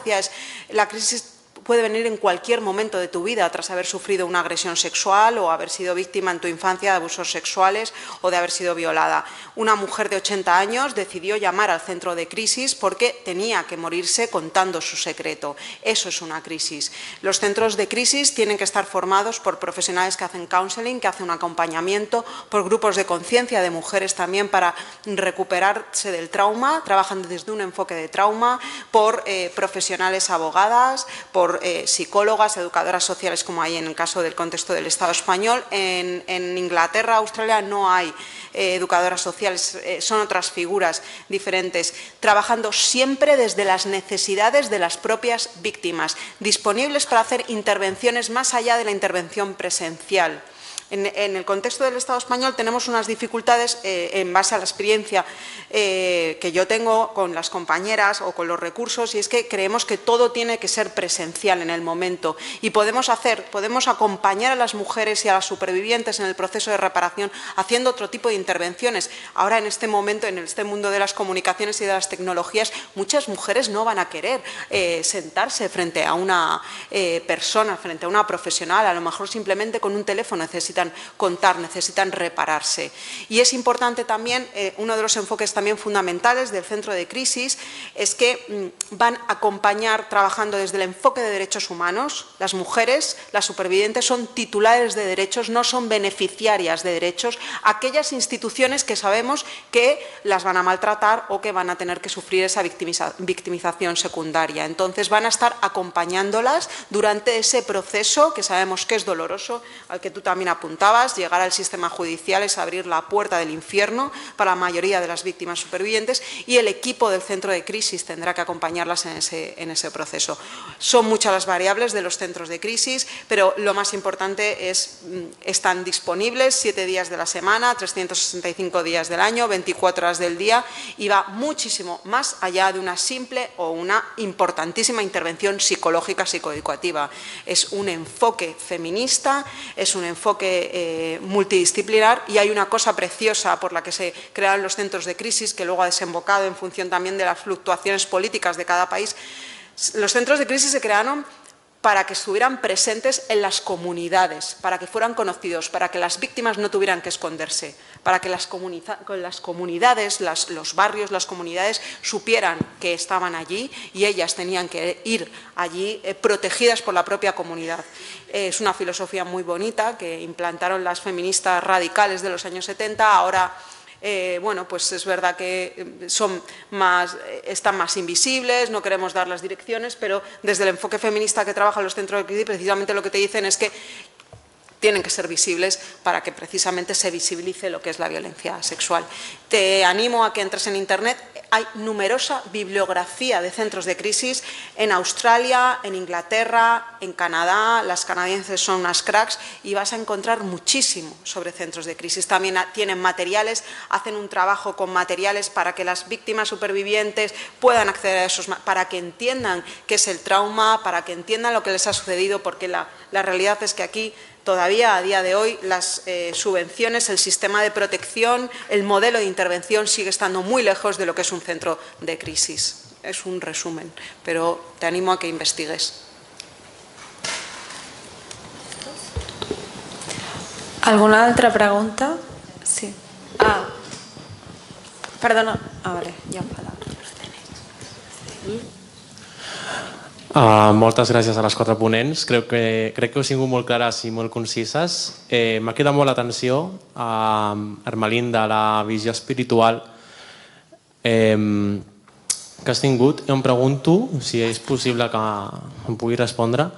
Speaker 2: la crisis puede venir en cualquier momento de tu vida tras haber sufrido una agresión sexual o haber sido víctima en tu infancia de abusos sexuales o de haber sido violada. Una mujer de 80 años decidió llamar al centro de crisis porque tenía que morirse contando su secreto. Eso es una crisis. Los centros de crisis tienen que estar formados por profesionales que hacen counseling, que hacen un acompañamiento, por grupos de conciencia de mujeres también para recuperarse del trauma, trabajan desde un enfoque de trauma, por profesionales abogadas, por psicólogas, educadoras sociales, como hay en el caso del contexto del Estado español. En Inglaterra, Australia, no hay educadoras sociales, son otras figuras diferentes, trabajando siempre desde las necesidades de las propias víctimas, disponibles para hacer intervenciones más allá de la intervención presencial. En el contexto del Estado español tenemos unas dificultades en base a la experiencia que yo tengo con las compañeras o con los recursos, y es que creemos que todo tiene que ser presencial en el momento y podemos acompañar a las mujeres y a las supervivientes en el proceso de reparación haciendo otro tipo de intervenciones. Ahora, en este momento, en este mundo de las comunicaciones y de las tecnologías, muchas mujeres no van a querer sentarse frente a una persona, frente a una profesional, a lo mejor simplemente con un teléfono necesitan contar, necesitan repararse. Y es importante también, uno de los enfoques también fundamentales del centro de crisis es que van a acompañar, trabajando desde el enfoque de derechos humanos. Las mujeres, las supervivientes, son titulares de derechos, no son beneficiarias de derechos, aquellas instituciones que sabemos que las van a maltratar o que van a tener que sufrir esa victimización secundaria. Entonces van a estar acompañándolas durante ese proceso que sabemos que es doloroso, al que tú también apuntabas. Llegar al sistema judicial es abrir la puerta del infierno para la mayoría de las víctimas supervivientes, y el equipo del centro de crisis tendrá que acompañarlas en ese proceso. Son muchas las variables de los centros de crisis, pero lo más importante es están disponibles 7 días de la semana, 365 días del año, 24 horas del día, y va muchísimo más allá de una simple o una importantísima intervención psicológica psicoeducativa. Es un enfoque feminista, es un enfoque multidisciplinar, y hay una cosa preciosa por la que se crearon los centros de crisis, que luego ha desembocado en función también de las fluctuaciones políticas de cada país. Los centros de crisis se crearon para que estuvieran presentes en las comunidades, para que fueran conocidos, para que las víctimas no tuvieran que esconderse, para que las comunidades, los barrios, las comunidades supieran que estaban allí y ellas tenían que ir allí protegidas por la propia comunidad. Es una filosofía muy bonita que implantaron las feministas radicales de los años 70, ahora bueno, pues es verdad que están más invisibles, no queremos dar las direcciones, pero desde el enfoque feminista que trabaja en los centros de crisis, precisamente lo que te dicen es que tienen que ser visibles para que precisamente se visibilice lo que es la violencia sexual. Te animo a que entres en Internet. Hay numerosa bibliografía de centros de crisis en Australia, en Inglaterra, en Canadá. Las canadienses son unas cracks y vas a encontrar muchísimo sobre centros de crisis. También tienen materiales, hacen un trabajo con materiales para que las víctimas supervivientes puedan acceder a esos, para que entiendan qué es el trauma, para que entiendan lo que les ha sucedido, porque la realidad es que aquí todavía a día de hoy las subvenciones, el sistema de protección, el modelo de intervención sigue estando muy lejos de lo que es un centro de crisis. Es un resumen, pero te animo a que investigues.
Speaker 1: ¿Alguna altra pregunta? Sí. Perdona. Vale, ja em falava.
Speaker 12: Moltes gràcies a les 4 ponents. Crec que heu sigut molt clares i molt concises. M'ha quedat molt l'atenció a Ermelinda, la visió espiritual. que has tingut i em pregunto, si és possible que em pugui respondre,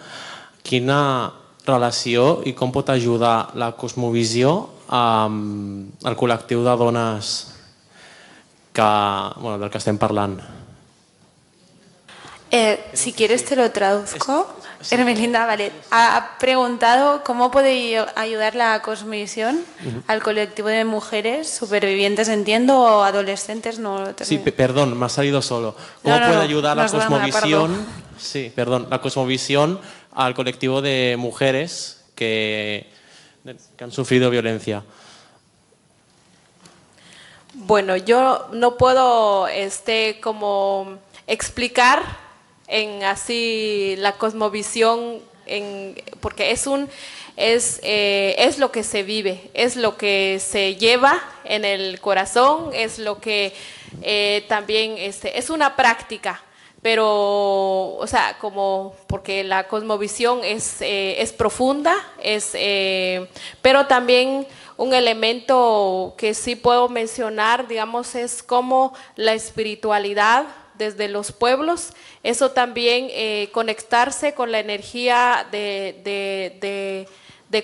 Speaker 12: quina relació i com pot ajudar la cosmovisió al col·lectiu de dones del que estem parlant.
Speaker 1: Si quieres te lo traduzco. Hermelinda, vale. Ha preguntado cómo puede ayudar la cosmovisión al colectivo de mujeres supervivientes, entiendo, o adolescentes, no.
Speaker 12: Sí, perdón, me ha salido solo. ¿Cómo puede ayudar la cosmovisión? Sí, perdón, la cosmovisión al colectivo de mujeres que han sufrido violencia.
Speaker 4: Bueno, yo no puedo como explicar en así la cosmovisión, porque es lo que se vive, es lo que se lleva en el corazón, es lo que también es una práctica, pero, o sea, como porque la cosmovisión es profunda, pero también un elemento que sí puedo mencionar, digamos, es como la espiritualidad desde los pueblos, eso también conectarse con la energía de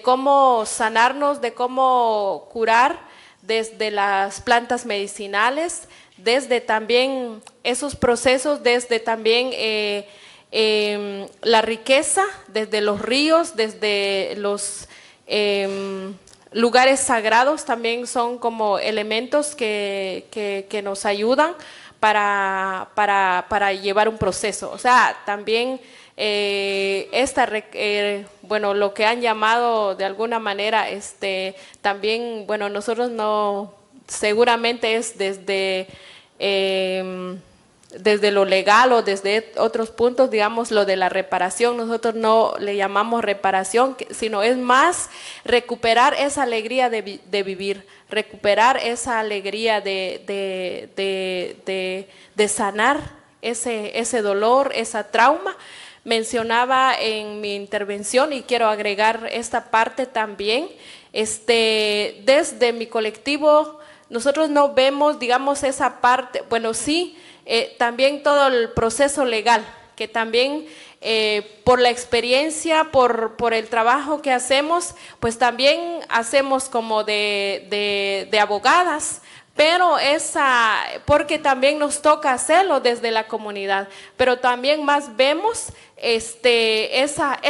Speaker 4: cómo sanarnos, de cómo curar desde las plantas medicinales, desde también esos procesos, desde también la riqueza, desde los ríos, desde los lugares sagrados, también son como elementos que nos ayudan para llevar un proceso. O sea, también bueno, lo que han llamado de alguna manera, también, bueno, nosotros no, seguramente es desde lo legal o desde otros puntos, digamos, lo de la reparación, nosotros no le llamamos reparación, sino es más recuperar esa alegría de vivir, recuperar esa alegría de sanar ese dolor, esa trauma. Mencionaba en mi intervención y quiero agregar esta parte también, desde mi colectivo nosotros no vemos, digamos, esa parte, bueno, sí, también todo el proceso legal, que también por la experiencia, por el trabajo que hacemos, pues también hacemos como de abogadas, pero porque también nos toca hacerlo desde la comunidad, pero también más vemos esa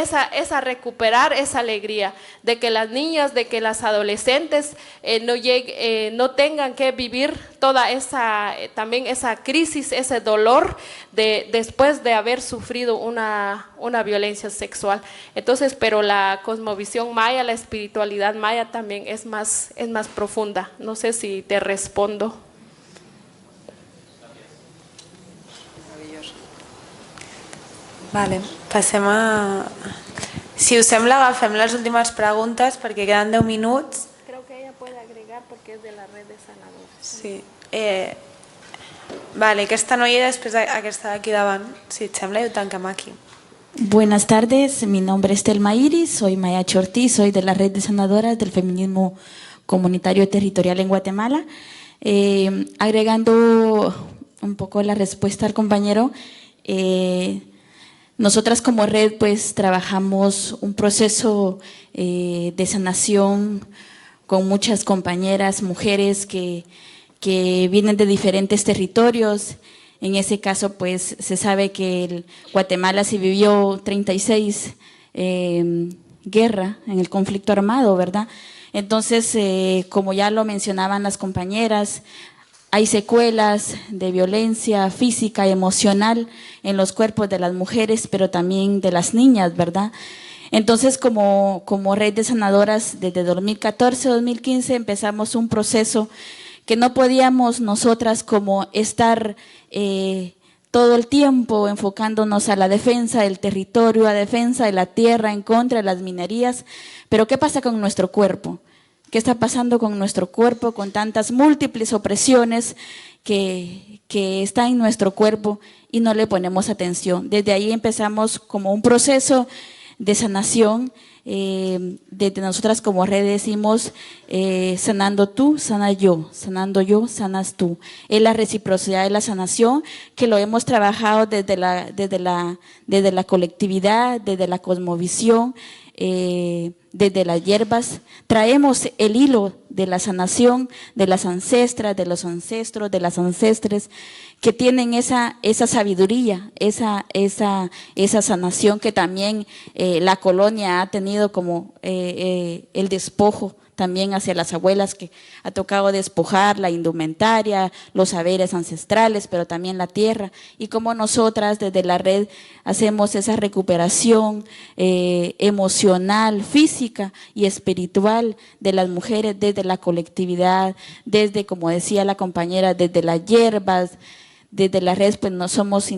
Speaker 4: recuperar esa alegría de que las niñas, de que las adolescentes no tengan que vivir toda también esa crisis, ese dolor después de haber sufrido una violencia sexual. Entonces, pero la cosmovisión maya, la espiritualidad maya también es más profunda. No sé si te respondo.
Speaker 1: Vale, passem a... Si us sembla, agafem les últimes preguntes perquè queden 10 minuts.
Speaker 4: Creo que ella puede agregar porque es de la red de sanadores.
Speaker 1: Sí. Vale, aquesta noia i després aquesta d'aquí davant. Si et sembla, ho tanquem aquí.
Speaker 6: Buenas tardes, mi nombre es Telma Iris, soy Maya Ortiz, soy de la red de sanadoras del feminismo comunitario territorial en Guatemala. Agregando un poco la respuesta al compañero, nosotras como red pues trabajamos un proceso de sanación con muchas compañeras, mujeres que vienen de diferentes territorios. En ese caso pues se sabe que en Guatemala se vivió 36 guerra en el conflicto armado, ¿verdad? Entonces, como ya lo mencionaban las compañeras, hay secuelas de violencia física y emocional en los cuerpos de las mujeres, pero también de las niñas, ¿verdad? Entonces, como red de sanadoras, desde 2014-2015 empezamos un proceso que no podíamos nosotras como estar todo el tiempo enfocándonos a la defensa del territorio, a defensa de la tierra, en contra de las minerías. Pero ¿qué pasa con nuestro cuerpo? ¿Qué está pasando con nuestro cuerpo, con tantas múltiples opresiones que están en nuestro cuerpo y no le ponemos atención? Desde ahí empezamos como un proceso de sanación Desde nosotras como red decimos, sanando tú, sana yo, sanando yo, sanas tú. Es la reciprocidad de la sanación que lo hemos trabajado desde la colectividad, desde la cosmovisión, desde las hierbas. Traemos el hilo de la sanación de las ancestras, de los ancestros, de las ancestres, que tienen esa sabiduría, esa sanación que también la colonia ha tenido como el despojo también hacia las abuelas, que ha tocado despojar la indumentaria, los saberes ancestrales, pero también la tierra, y como nosotras desde la red hacemos esa recuperación emocional, física y espiritual de las mujeres desde la colectividad, desde, como decía la compañera, desde las hierbas. Desde la red, pues no somos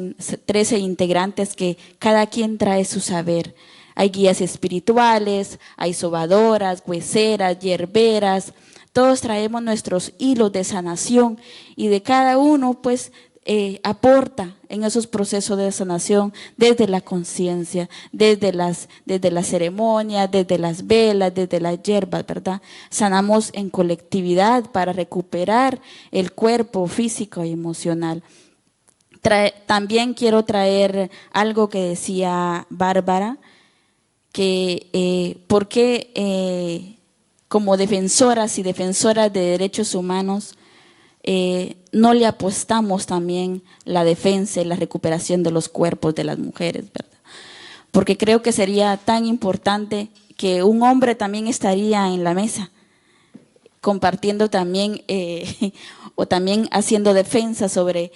Speaker 6: 13 integrantes que cada quien trae su saber. Hay guías espirituales, hay sobadoras, hueseras, hierberas, todos traemos nuestros hilos de sanación y de cada uno pues aporta en esos procesos de sanación desde la conciencia, desde las ceremonias, desde las velas, desde las hierbas, ¿verdad? Sanamos en colectividad para recuperar el cuerpo físico y emocional. También quiero traer algo que decía Bárbara, que por qué como defensoras y defensoras de derechos humanos no le apostamos también la defensa y la recuperación de los cuerpos de las mujeres, ¿verdad? Porque creo que sería tan importante que un hombre también estaría en la mesa, compartiendo también o también haciendo defensa sobre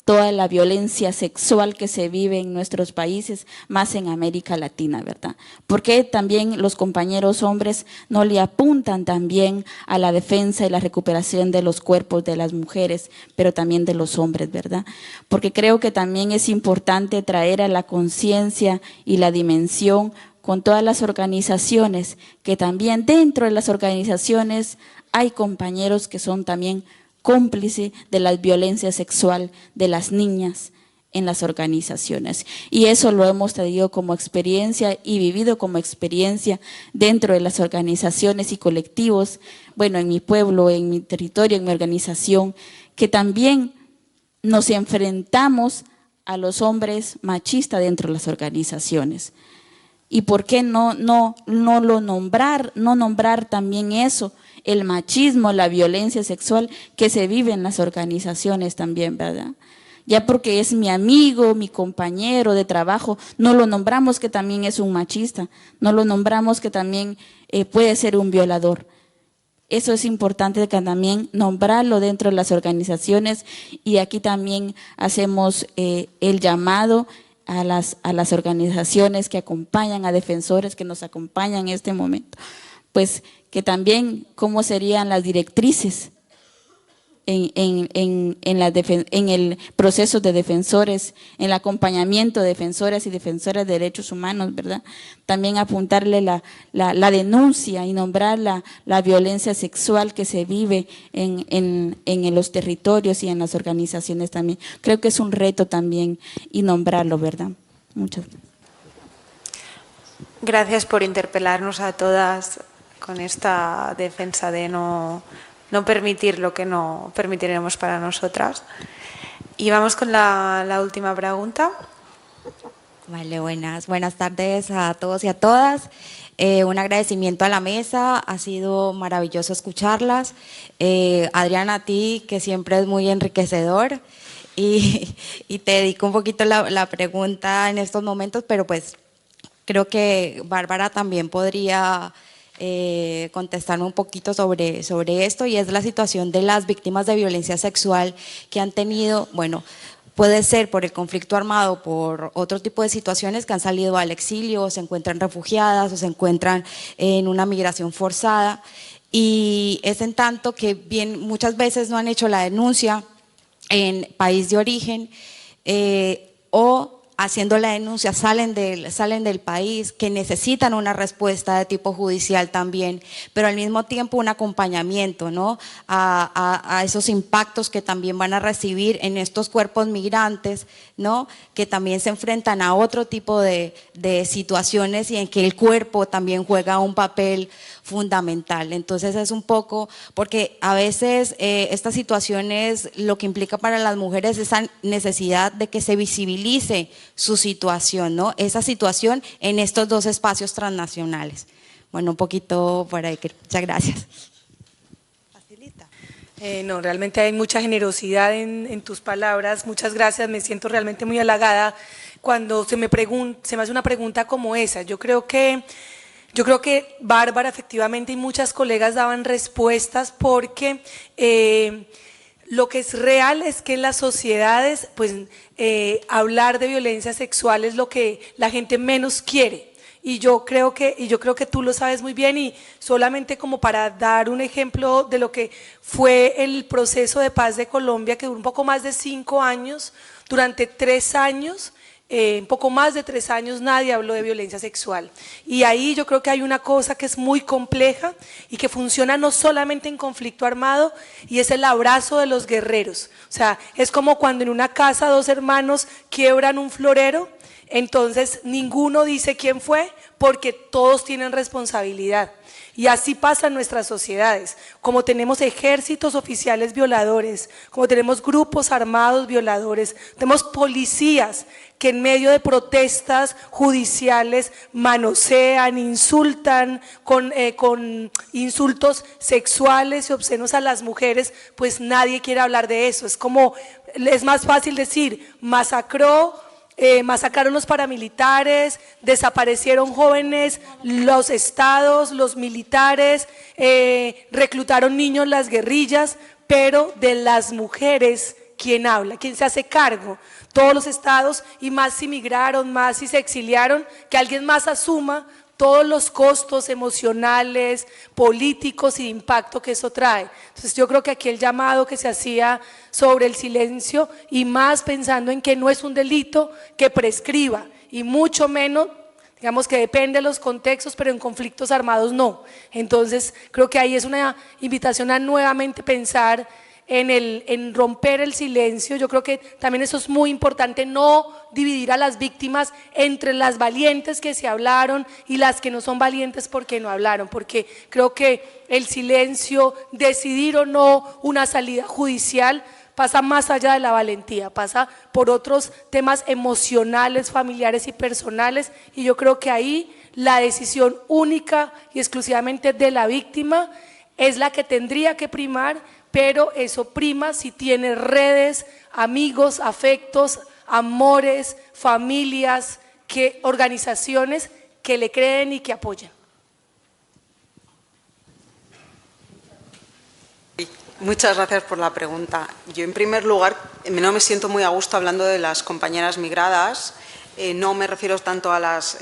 Speaker 6: toda la violencia sexual que se vive en nuestros países, más en América Latina, ¿verdad? Porque también los compañeros hombres no le apuntan también a la defensa y la recuperación de los cuerpos de las mujeres, pero también de los hombres, ¿verdad? Porque creo que también es importante traer a la conciencia y la dimensión con todas las organizaciones, que también dentro de las organizaciones hay compañeros que son también cómplice de la violencia sexual de las niñas en las organizaciones. Y eso lo hemos tenido como experiencia y vivido como experiencia dentro de las organizaciones y colectivos, bueno, en mi pueblo, en mi territorio, en mi organización, que también nos enfrentamos a los hombres machistas dentro de las organizaciones. ¿Y por qué no nombrar también eso? El machismo, la violencia sexual que se vive en las organizaciones también, ¿verdad? Ya porque es mi amigo, mi compañero de trabajo, no lo nombramos que también es un machista, no lo nombramos que también puede ser un violador. Eso es importante que también nombrarlo dentro de las organizaciones, y aquí también hacemos el llamado a las organizaciones que acompañan a defensores, que nos acompañan en este momento, pues que también cómo serían las directrices en el proceso de defensores, en el acompañamiento de defensoras y defensoras de derechos humanos, ¿verdad? También apuntarle la denuncia y nombrar la violencia sexual que se vive en los territorios y en las organizaciones también. Creo que es un reto también y nombrarlo, ¿verdad? Muchas gracias.
Speaker 1: Gracias por interpelarnos a todas con esta defensa de no permitir lo que no permitiremos para nosotras. Y vamos con la última pregunta.
Speaker 13: Vale, buenas tardes a todos y a todas. Un agradecimiento a la mesa, ha sido maravilloso escucharlas. Adriana, a ti, que siempre es muy enriquecedor, y te dedico un poquito la pregunta en estos momentos, pero pues creo que Bárbara también podría contestarme un poquito sobre esto, y es la situación de las víctimas de violencia sexual que han tenido, bueno, puede ser por el conflicto armado, por otro tipo de situaciones, que han salido al exilio, o se encuentran refugiadas, o se encuentran en una migración forzada, y es en tanto que bien muchas veces no han hecho la denuncia en país de origen, o haciendo la denuncia salen del país, que necesitan una respuesta de tipo judicial también, pero al mismo tiempo un acompañamiento, ¿no?, a esos impactos que también van a recibir en estos cuerpos migrantes, ¿no?, que también se enfrentan a otro tipo de situaciones y en que el cuerpo también juega un papel fundamental. Entonces es un poco, porque a veces estas situaciones lo que implica para las mujeres es esa necesidad de que se visibilice su situación, ¿no?, esa situación en estos dos espacios transnacionales. Bueno, un poquito por ahí. Muchas gracias.
Speaker 3: No, realmente hay mucha generosidad en tus palabras. Muchas gracias, me siento realmente muy halagada cuando se me hace una pregunta como esa. Yo creo que Bárbara, efectivamente, y muchas colegas daban respuestas porque lo que es real es que en las sociedades, pues, hablar de violencia sexual es lo que la gente menos quiere. Y yo creo que tú lo sabes muy bien, y solamente como para dar un ejemplo de lo que fue el proceso de paz de Colombia, que duró un poco más de 5 años, durante 3 años, un poco más de 3 años nadie habló de violencia sexual. Y ahí yo creo que hay una cosa que es muy compleja y que funciona no solamente en conflicto armado, y es el abrazo de los guerreros. O sea, es como cuando en una casa 2 hermanos quiebran un florero. Entonces ninguno dice quién fue porque todos tienen responsabilidad. Y así pasa en nuestras sociedades. Como tenemos ejércitos oficiales violadores, como tenemos grupos armados violadores, tenemos policías que en medio de protestas judiciales manosean, insultan con insultos sexuales y obscenos a las mujeres, pues nadie quiere hablar de eso. Es más fácil decir, masacraron los paramilitares, desaparecieron jóvenes, los estados, los militares, reclutaron niños las guerrillas, pero de las mujeres, ¿quién habla? ¿Quién se hace cargo? Todos los estados, y más si migraron, más si se exiliaron, que alguien más asuma todos los costos emocionales, políticos y de impacto que eso trae. Entonces yo creo que aquí el llamado que se hacía sobre el silencio, y más pensando en que no es un delito que prescriba, y mucho menos, digamos que depende de los contextos, pero en conflictos armados no. Entonces creo que ahí es una invitación a nuevamente pensar en romper el silencio. Yo creo que también eso es muy importante, no dividir a las víctimas entre las valientes que se hablaron y las que no son valientes porque no hablaron, porque creo que el silencio, decidir o no una salida judicial, pasa más allá de la valentía, pasa por otros temas emocionales, familiares y personales, y yo creo que ahí la decisión única y exclusivamente de la víctima es la que tendría que primar, pero eso prima si tiene redes, amigos, afectos, amores, familias, organizaciones que le creen y que apoyan.
Speaker 2: Muchas gracias por la pregunta. Yo, en primer lugar, no me siento muy a gusto hablando de las compañeras migradas. No me refiero tanto a las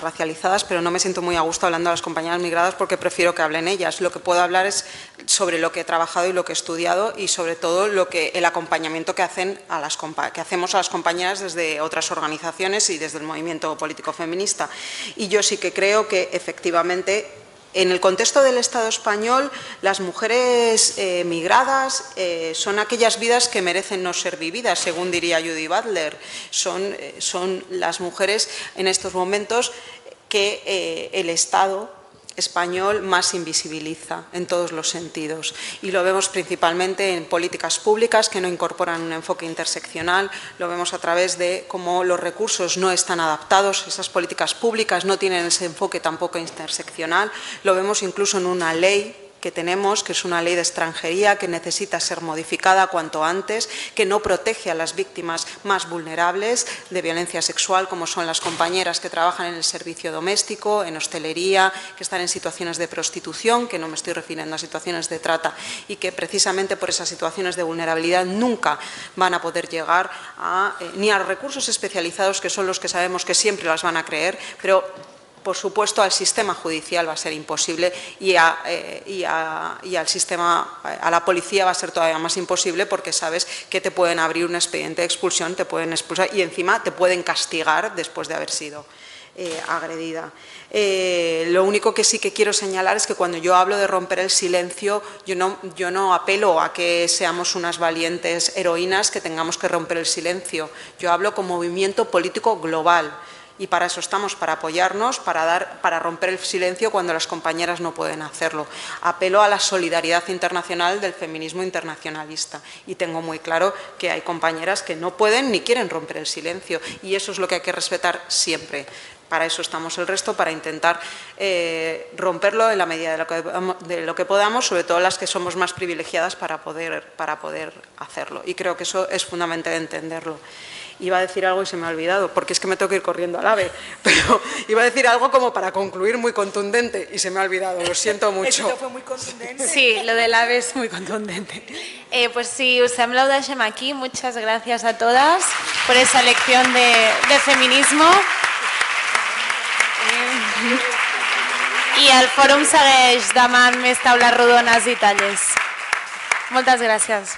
Speaker 2: racializadas, pero no me siento muy a gusto hablando de las compañeras migradas porque prefiero que hablen ellas. Lo que puedo hablar es sobre lo que he trabajado y lo que he estudiado, y sobre todo el acompañamiento que hacemos a las compañeras desde otras organizaciones y desde el movimiento político feminista. Y yo sí que creo que efectivamente, en el contexto del Estado español, las mujeres migradas son aquellas vidas que merecen no ser vividas, según diría Judy Butler. Son las mujeres en estos momentos que el Estado español más invisibiliza en todos los sentidos, y lo vemos principalmente en políticas públicas que no incorporan un enfoque interseccional, lo vemos a través de cómo los recursos no están adaptados, esas políticas públicas no tienen ese enfoque tampoco interseccional, lo vemos incluso en una ley que tenemos, que es una ley de extranjería que necesita ser modificada cuanto antes, que no protege a las víctimas más vulnerables de violencia sexual, como son las compañeras que trabajan en el servicio doméstico, en hostelería, que están en situaciones de prostitución, que no me estoy refiriendo a situaciones de trata, y que precisamente por esas situaciones de vulnerabilidad nunca van a poder llegar ni a recursos especializados, que son los que sabemos que siempre las van a creer, pero por supuesto, al sistema judicial va a ser imposible y al sistema, a la policía va a ser todavía más imposible porque sabes que te pueden abrir un expediente de expulsión, te pueden expulsar y encima te pueden castigar después de haber sido agredida. Lo único que sí que quiero señalar es que cuando yo hablo de romper el silencio, yo no apelo a que seamos unas valientes heroínas que tengamos que romper el silencio. Yo hablo con movimiento político global y para eso estamos, para apoyarnos, para romper el silencio cuando las compañeras no pueden hacerlo. Apelo a la solidaridad internacional del feminismo internacionalista y tengo muy claro que hay compañeras que no pueden ni quieren romper el silencio y eso es lo que hay que respetar siempre. Para eso estamos el resto, para intentar romperlo en la medida de lo que podamos, sobre todo las que somos más privilegiadas para poder hacerlo. Y creo que eso es fundamental entenderlo. Iba a decir algo y se me ha olvidado, porque es que me tengo que ir corriendo al AVE, pero iba a decir algo como para concluir muy contundente y se me ha olvidado, lo siento mucho.
Speaker 3: Esto fue muy contundente.
Speaker 1: Sí, lo del AVE es muy contundente. Pues si us sembla ho deixem aquí. Muchas gracias a todas por esa lección de feminismo. I el fòrum segueix demà amb més taules rodones i tallers. Moltes gràcies.